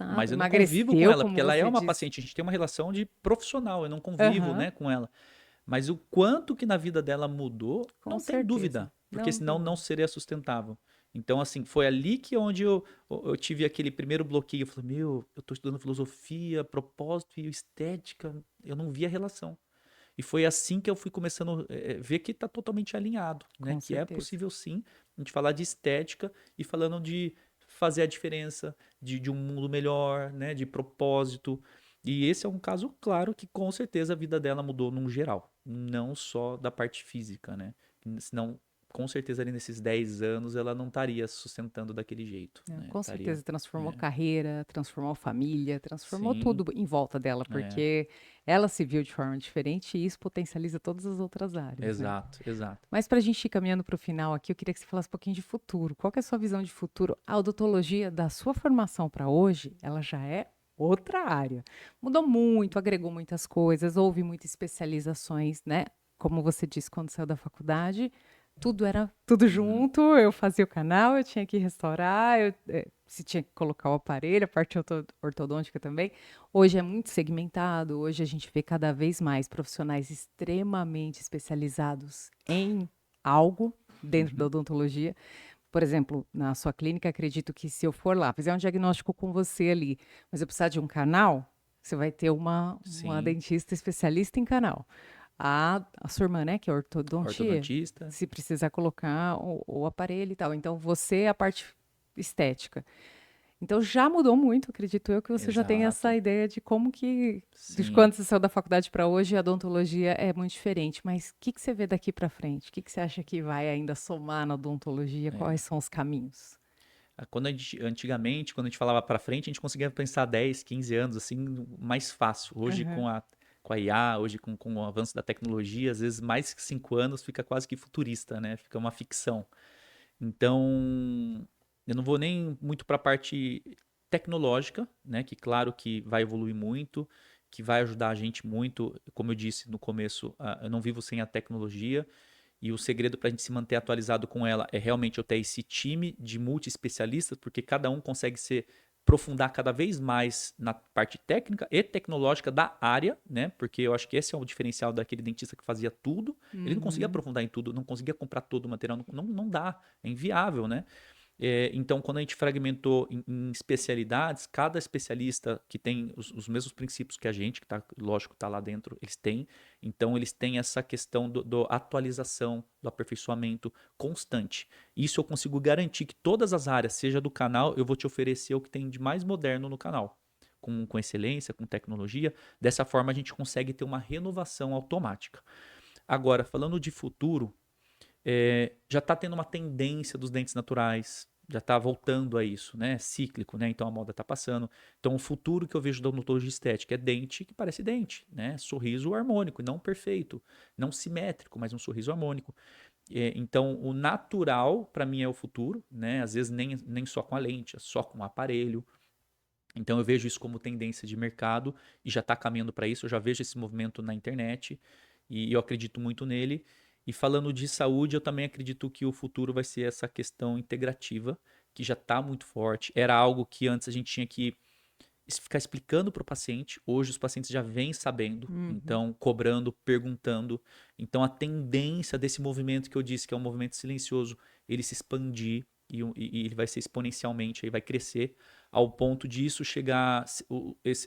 mas Exato, eu não convivo com emagreceu, ela, como porque ela é você uma disse. paciente, a gente tem uma relação de profissional, eu não convivo, Aham, né, com ela. Mas o quanto que na vida dela mudou, com não tem certeza. dúvida, porque Não senão tem não dúvida. seria sustentável. Então, assim, foi ali que onde eu tive aquele primeiro bloqueio. Eu falei, meu, eu tô estudando filosofia, propósito e estética, eu não via relação. E foi assim que eu fui começando a ver que está totalmente alinhado, né? Com Que é certeza. possível sim a gente falar de estética e falando de fazer a diferença, de um mundo melhor, né? De propósito. E esse é um caso claro que com certeza a vida dela mudou num geral, não só da parte física, né? Senão, com certeza ali nesses 10 anos ela não estaria sustentando daquele jeito, É, né? com Estaria, certeza transformou é, carreira, transformou família, transformou sim, tudo em volta dela, é, porque ela se viu de forma diferente e isso potencializa todas as outras áreas, né? exato, exato. Mas para a gente ir caminhando para o final aqui, eu queria que você falasse um pouquinho de futuro. Qual que é a sua visão de futuro? A odontologia da sua formação para hoje, ela já é outra área. Mudou muito, agregou muitas coisas, houve muitas especializações, né? Como você disse, quando saiu da faculdade, tudo era tudo Uhum. junto. Eu fazia o canal, eu tinha que restaurar, se tinha que colocar o aparelho, a parte ortodôntica também. Hoje é muito segmentado, hoje a gente vê cada vez mais profissionais extremamente especializados em algo dentro da Uhum. odontologia. Por exemplo, na sua clínica, acredito que se eu for lá, fizer um diagnóstico com você ali, mas eu precisar de um canal, você vai ter uma Sim, dentista especialista em canal. A sua irmã, né, que é ortodontia, ortodontista. se precisar colocar o aparelho e tal. Então, você é a parte estética. Então já mudou muito, acredito eu, que você já tem essa Exato. ideia de como que, de Sim. quando você saiu da faculdade para hoje, a odontologia é muito diferente. Mas o que, que você vê daqui para frente? O que, que você acha que vai ainda somar na odontologia? Quais É. são os caminhos? Antigamente, quando a gente falava para frente, a gente conseguia pensar 10, 15 anos assim, mais fácil. Hoje, Aham. com a IA, hoje com o avanço da tecnologia, às vezes mais que 5 anos fica quase que futurista, né? Fica uma ficção. Então, eu não vou nem muito para a parte tecnológica, né? Que claro que vai evoluir muito, que vai ajudar a gente muito. Como eu disse no começo, eu não vivo sem a tecnologia. E o segredo para a gente se manter atualizado com ela é realmente eu ter esse time de multi-especialistas, porque cada um consegue se aprofundar cada vez mais na parte técnica e tecnológica da área, né? Porque eu acho que esse é o diferencial daquele dentista que fazia tudo. Ele não conseguia Uhum. aprofundar em tudo, não conseguia comprar todo o material, não dá, é inviável, né? Então, quando a gente fragmentou em especialidades, cada especialista que tem os mesmos princípios que a gente, que tá, lógico, está lá dentro, eles têm. Então, eles têm essa questão do atualização, do aperfeiçoamento constante. Isso eu consigo garantir que todas as áreas, seja do canal, eu vou te oferecer o que tem de mais moderno no canal. Com excelência, com tecnologia. Dessa forma, a gente consegue ter uma renovação automática. Agora, falando de futuro, já está tendo uma tendência dos dentes naturais, já está voltando a isso, né? Cíclico, né? Então a moda está passando. Então o futuro que eu vejo da odontologia estética é dente que parece dente, né? Sorriso harmônico, não perfeito, não simétrico, mas um sorriso harmônico. Então o natural para mim é o futuro, né? Às vezes nem só com a lente, é só com o aparelho. Então eu vejo isso como tendência de mercado e já está caminhando para isso. Eu já vejo esse movimento na internet e eu acredito muito nele. E falando de saúde, eu também acredito que o futuro vai ser essa questão integrativa, que já está muito forte. Era algo que antes a gente tinha que ficar explicando para o paciente. Hoje os pacientes já vêm sabendo, Uhum. então cobrando, perguntando. Então a tendência desse movimento que eu disse, que é um movimento silencioso, ele se expandir e ele vai ser exponencialmente, aí vai crescer ao ponto disso chegar,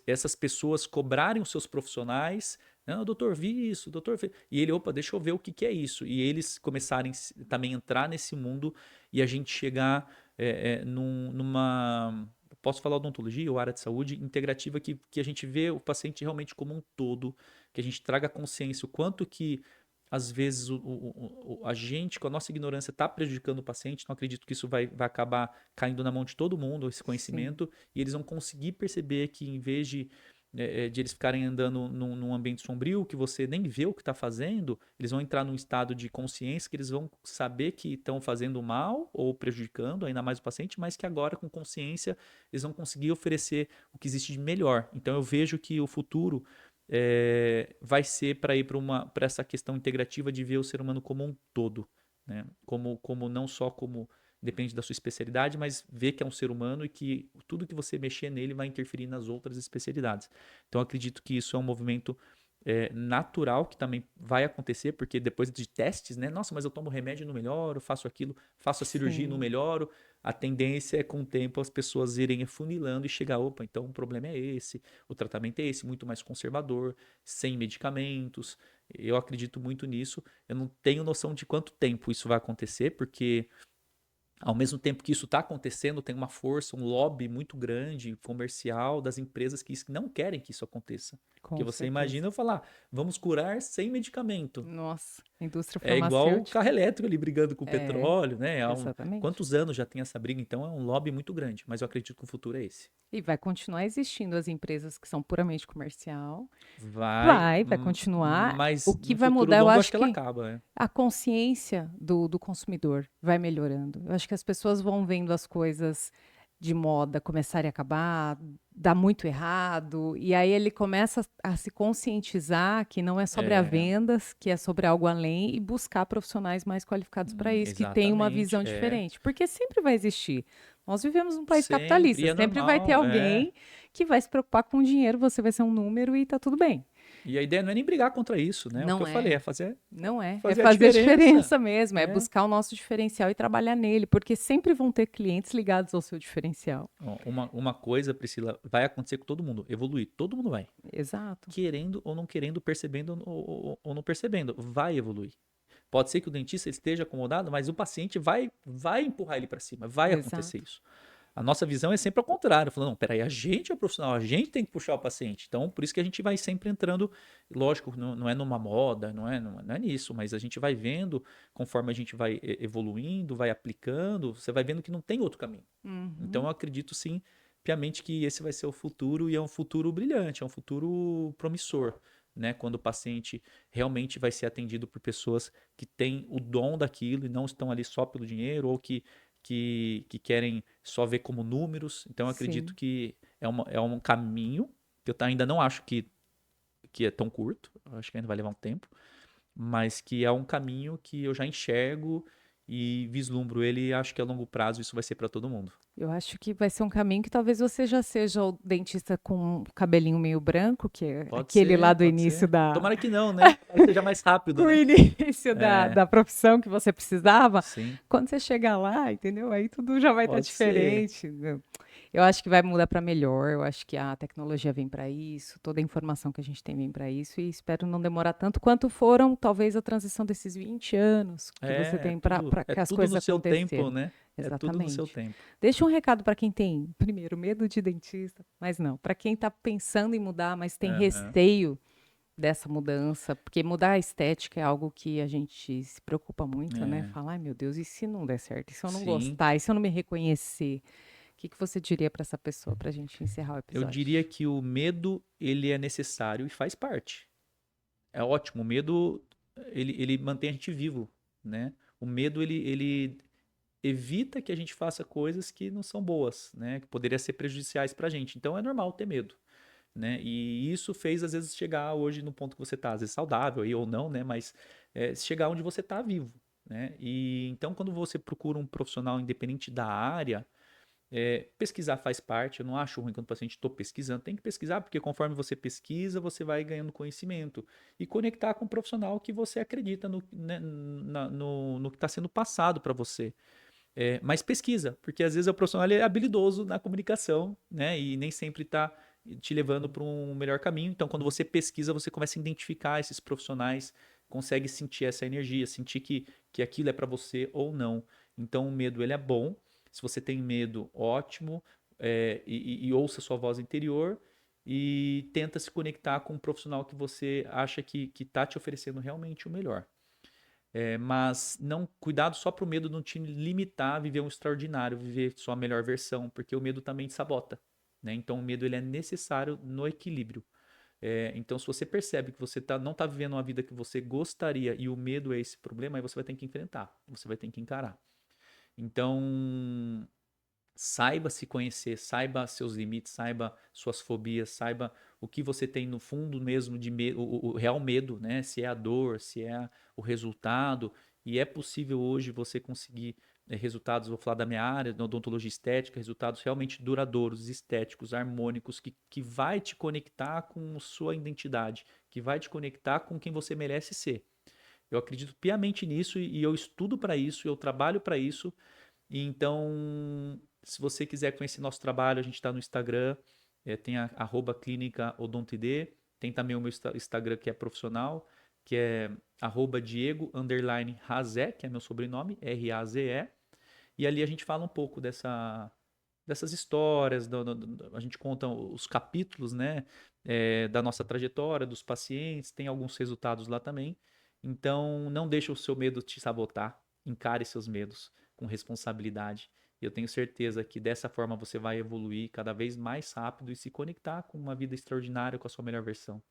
essas pessoas cobrarem os seus profissionais. Não, doutor, vi isso, doutor. E ele, opa, deixa eu ver o que, que é isso. E eles começarem também a entrar nesse mundo e a gente chegar numa. Posso falar odontologia ou área de saúde integrativa que a gente vê o paciente realmente como um todo, que a gente traga consciência o quanto que às vezes a gente, com a nossa ignorância, está prejudicando o paciente. Não acredito que isso vai acabar caindo na mão de todo mundo, esse Sim. conhecimento, e eles vão conseguir perceber que em vez de eles ficarem andando num ambiente sombrio, que você nem vê o que está fazendo, eles vão entrar num estado de consciência que eles vão saber que estão fazendo mal ou prejudicando ainda mais o paciente, mas que agora, com consciência, eles vão conseguir oferecer o que existe de melhor. Então, eu vejo que o futuro vai ser para ir para essa questão integrativa de ver o ser humano como um todo, né? Como não só como depende da sua especialidade, mas ver que é um ser humano e que tudo que você mexer nele vai interferir nas outras especialidades. Então, eu acredito que isso é um movimento natural que também vai acontecer, porque depois de testes, né? Nossa, mas eu tomo remédio e não melhoro, faço aquilo, faço a cirurgia e não Sim. melhoro. A tendência é, com o tempo, as pessoas irem afunilando e chegar, opa, então o problema é esse, o tratamento é esse, muito mais conservador, sem medicamentos. Eu acredito muito nisso. Eu não tenho noção de quanto tempo isso vai acontecer, porque ao mesmo tempo que isso está acontecendo, tem uma força, um lobby muito grande, comercial, das empresas que não querem que isso aconteça. Porque Com você certeza. imagina eu falar, vamos curar sem medicamento. Nossa, indústria É igual o farmacêutica. carro elétrico ali brigando com o É, petróleo, né? exatamente. Quantos anos já tem essa briga? Então é um lobby muito grande, mas eu acredito que o futuro é esse. E vai continuar existindo as empresas que são puramente comercial. Vai, Vai continuar. O mas que no vai futuro mudar, eu longo eu acho acho que ela que acaba, né? a consciência do consumidor vai melhorando. Eu acho que as pessoas vão vendo as coisas de moda começarem a acabar, dar muito errado, e aí ele começa a se conscientizar que não é sobre a É, vendas, que é sobre algo além, e buscar profissionais mais qualificados para isso, que tenham uma exatamente, visão diferente, porque sempre vai existir. Nós vivemos num país sempre, capitalista, e é sempre vai ter normal, alguém que vai se preocupar com o dinheiro, você vai ser um número e tá tudo bem. E a ideia não é nem brigar contra isso, né? O que Não eu falei é. é fazer, Não é. É fazer a fazer a diferença, diferença mesmo, é né? buscar o nosso diferencial e trabalhar nele, porque sempre vão ter clientes ligados ao seu diferencial. Ó, uma coisa, Priscila, vai acontecer com todo mundo, evoluir, todo mundo vai. Exato. Querendo ou não querendo, percebendo ou não percebendo, vai evoluir. Pode ser que o dentista esteja acomodado, mas o paciente vai empurrar ele para cima, vai acontecer Exato. isso. A nossa visão é sempre ao contrário, falando, não, peraí, a gente é profissional, a gente tem que puxar o paciente. Então, por isso que a gente vai sempre entrando, lógico, não é numa moda, não é nisso, mas a gente vai vendo, conforme a gente vai evoluindo, vai aplicando, você vai vendo que não tem outro caminho. Então, eu Uhum. acredito sim, piamente, que esse vai ser o futuro e é um futuro brilhante, é um futuro promissor, né? Quando o paciente realmente vai ser atendido por pessoas que têm o dom daquilo e não estão ali só pelo dinheiro ou que querem só ver como números. Então, eu acredito Sim. que é um caminho que eu ainda não acho que é tão curto, eu acho que ainda vai levar um tempo, mas que é um caminho que eu já enxergo e vislumbro ele e acho que a longo prazo isso vai ser para todo mundo. Eu acho que vai ser um caminho que talvez você já seja o dentista com o cabelinho meio branco, que é Pode aquele lá ser, do pode início ser. da Tomara que não, né? Tomara que seja mais rápido, com o né? início da É, da profissão que você precisava. sim, Quando você chegar lá, entendeu, aí tudo já vai estar pode ser. diferente, né. Eu acho que vai mudar para melhor, eu acho que a tecnologia vem para isso, toda a informação que a gente tem vem para isso e espero não demorar tanto quanto foram, talvez, a transição desses 20 anos que você tem para É que as tudo coisas no seu tempo, aconteceram. né? É tudo no seu Exatamente. tempo. Deixa um recado para quem tem, primeiro, medo de dentista, mas não, para quem está pensando em mudar, mas tem Aham. receio dessa mudança, porque mudar a estética é algo que a gente se preocupa muito, né? É, Fala, ai meu Deus, e se não der certo? E se eu não sim. gostar? E se eu não me reconhecer? O que que você diria para essa pessoa para a gente encerrar o Eu episódio? diria que o medo, ele é necessário e faz parte. É ótimo, o medo, ele mantém a gente vivo, né? O medo, ele evita que a gente faça coisas que não são boas, né? Que poderiam ser prejudiciais pra gente. Então é normal ter medo, né? E isso fez, às vezes, chegar hoje no ponto que você tá, às vezes saudável aí ou não, né? Mas chegar onde você tá vivo, né? E então, quando você procura um profissional independente da área, pesquisar faz parte, eu não acho ruim quando o paciente estou pesquisando, tem que pesquisar, porque conforme você pesquisa, você vai ganhando conhecimento e conectar com um profissional que você acredita no, né, no que está sendo passado para você. Mas pesquisa, porque às vezes o profissional ele é habilidoso na comunicação, né? E nem sempre está te levando para um melhor caminho. Então, quando você pesquisa, você começa a identificar esses profissionais, consegue sentir essa energia, sentir que aquilo é para você ou não. Então, o medo ele é bom. Se você tem medo, ótimo. E ouça sua voz interior e tenta se conectar com um profissional que você acha que está te oferecendo realmente o melhor. Mas não cuidado só para o medo não te limitar a viver um extraordinário, viver sua melhor versão, porque o medo também te sabota, né? Então o medo ele é necessário no equilíbrio. Então se você percebe que você não está vivendo uma vida que você gostaria e o medo é esse problema, aí você vai ter que enfrentar, você vai ter que encarar. Então saiba se conhecer, saiba seus limites, saiba suas fobias, saiba o que você tem no fundo mesmo de medo, o real medo, né? Se é a dor, se é o resultado. E é possível hoje você conseguir resultados, vou falar da minha área, da odontologia estética, resultados realmente duradouros, estéticos, harmônicos, que vai te conectar com sua identidade, que vai te conectar com quem você merece ser. Eu acredito piamente nisso e eu estudo para isso, eu trabalho para isso. E então, se você quiser conhecer nosso trabalho, a gente está no Instagram, tem a @clínica odontid, tem também o meu Instagram que é profissional, que é @Diego_Razé, que é meu sobrenome, Raze. E ali a gente fala um pouco dessas histórias, a gente conta os capítulos, né, da nossa trajetória, dos pacientes, tem alguns resultados lá também. Então, não deixe o seu medo te sabotar, encare seus medos com responsabilidade. E eu tenho certeza que dessa forma você vai evoluir cada vez mais rápido e se conectar com uma vida extraordinária, com a sua melhor versão.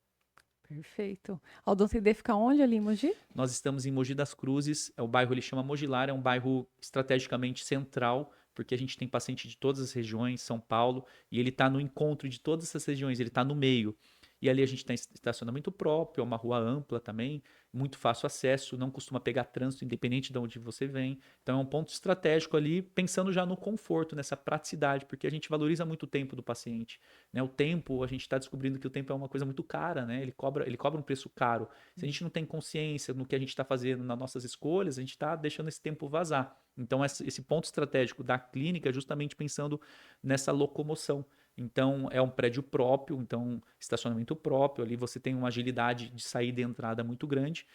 Perfeito. A Odontid fica onde ali em Mogi? Nós estamos em Mogi das Cruzes, o bairro ele chama Mogilar, é um bairro estrategicamente central, porque a gente tem paciente de todas as regiões, São Paulo, e ele está no encontro de todas essas regiões, ele está no meio. E ali a gente tem estacionamento próprio, é uma rua ampla também, muito fácil acesso, não costuma pegar trânsito, independente de onde você vem. Então é um ponto estratégico ali, pensando já no conforto, nessa praticidade, porque a gente valoriza muito o tempo do paciente. Né? O tempo, a gente está descobrindo que o tempo é uma coisa muito cara, né? Ele cobra um preço caro. Se a gente não tem consciência no que a gente está fazendo nas nossas escolhas, a gente está deixando esse tempo vazar. Então, esse ponto estratégico da clínica é justamente pensando nessa locomoção. Então, é um prédio próprio, então, estacionamento próprio, ali você tem uma agilidade de saída e entrada muito grande.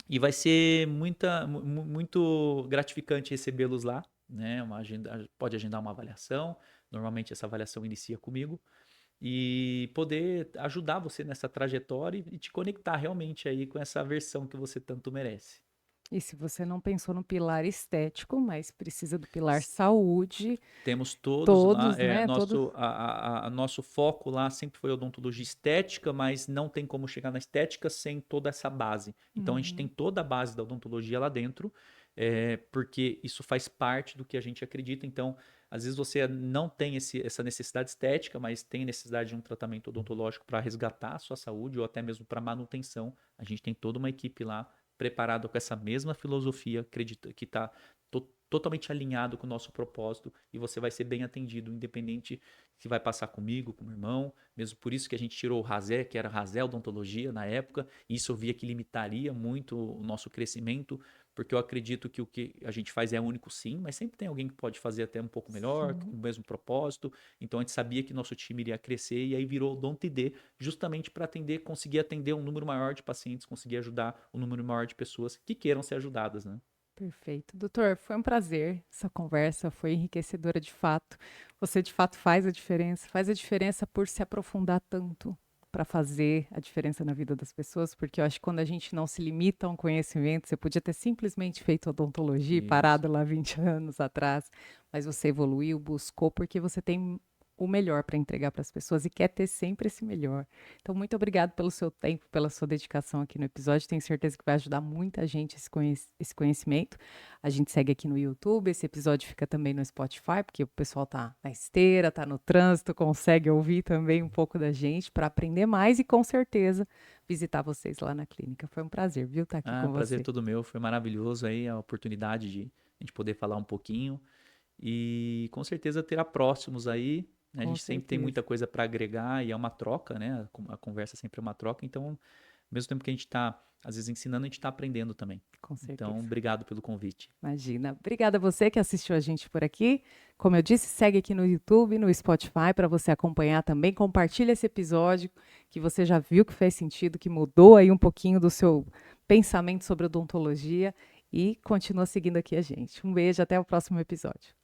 E vai ser muito gratificante recebê-los lá, né? Pode agendar uma avaliação, normalmente essa avaliação inicia comigo e poder ajudar você nessa trajetória e te conectar realmente aí com essa versão que você tanto merece. E se você não pensou no pilar estético, mas precisa do pilar saúde, Temos todos lá, todos, né? Todos. nosso foco lá sempre foi odontologia estética, mas não tem como chegar na estética sem toda essa base. Então a gente tem Uhum. toda a base da odontologia lá dentro, porque isso faz parte do que a gente acredita. Então, às vezes você não tem essa necessidade estética, mas tem necessidade de um tratamento odontológico para resgatar a sua saúde ou até mesmo para manutenção. A gente tem toda uma equipe lá preparado com essa mesma filosofia, acredita que está totalmente alinhado com o nosso propósito e você vai ser bem atendido, independente se vai passar comigo, com o meu irmão. Mesmo por isso que a gente tirou o Razé, que era Razé Odontologia na época, e isso eu via que limitaria muito o nosso crescimento, porque eu acredito que o que a gente faz é único sim, mas sempre tem alguém que pode fazer até um pouco melhor, com Sim. o mesmo propósito. Então a gente sabia que nosso time iria crescer e aí virou Odont ID, justamente para conseguir atender um número maior de pacientes, conseguir ajudar um número maior de pessoas que queiram ser ajudadas, né? Perfeito. Doutor, foi um prazer. Essa conversa foi enriquecedora de fato. Você de fato faz a diferença por se aprofundar tanto para fazer a diferença na vida das pessoas, porque eu acho que quando a gente não se limita a um conhecimento, você podia ter simplesmente feito odontologia e Isso. parado lá 20 anos atrás, mas você evoluiu, buscou, porque você tem o melhor para entregar para as pessoas e quer ter sempre esse melhor. Então, muito obrigado pelo seu tempo, pela sua dedicação aqui no episódio. Tenho certeza que vai ajudar muita gente esse conhecimento. A gente segue aqui no YouTube, esse episódio fica também no Spotify, porque o pessoal tá na esteira, tá no trânsito, consegue ouvir também um pouco da gente para aprender mais e com certeza visitar vocês lá na clínica. Foi um prazer, viu, estar aqui Ah, com prazer você. todo meu, foi maravilhoso aí a oportunidade de a gente poder falar um pouquinho e com certeza terá próximos aí, né? A Com gente sempre tem certeza, muita coisa para agregar e é uma troca, né? A conversa sempre é uma troca, então, ao mesmo tempo que a gente está, às vezes, ensinando, a gente está aprendendo também. com Então, certeza. obrigado pelo convite. Imagina. Obrigada a você que assistiu a gente por aqui. Como eu disse, segue aqui no YouTube, no Spotify, para você acompanhar também. Compartilha esse episódio que você já viu que fez sentido, que mudou aí um pouquinho do seu pensamento sobre odontologia e continua seguindo aqui a gente. Um beijo, até o próximo episódio.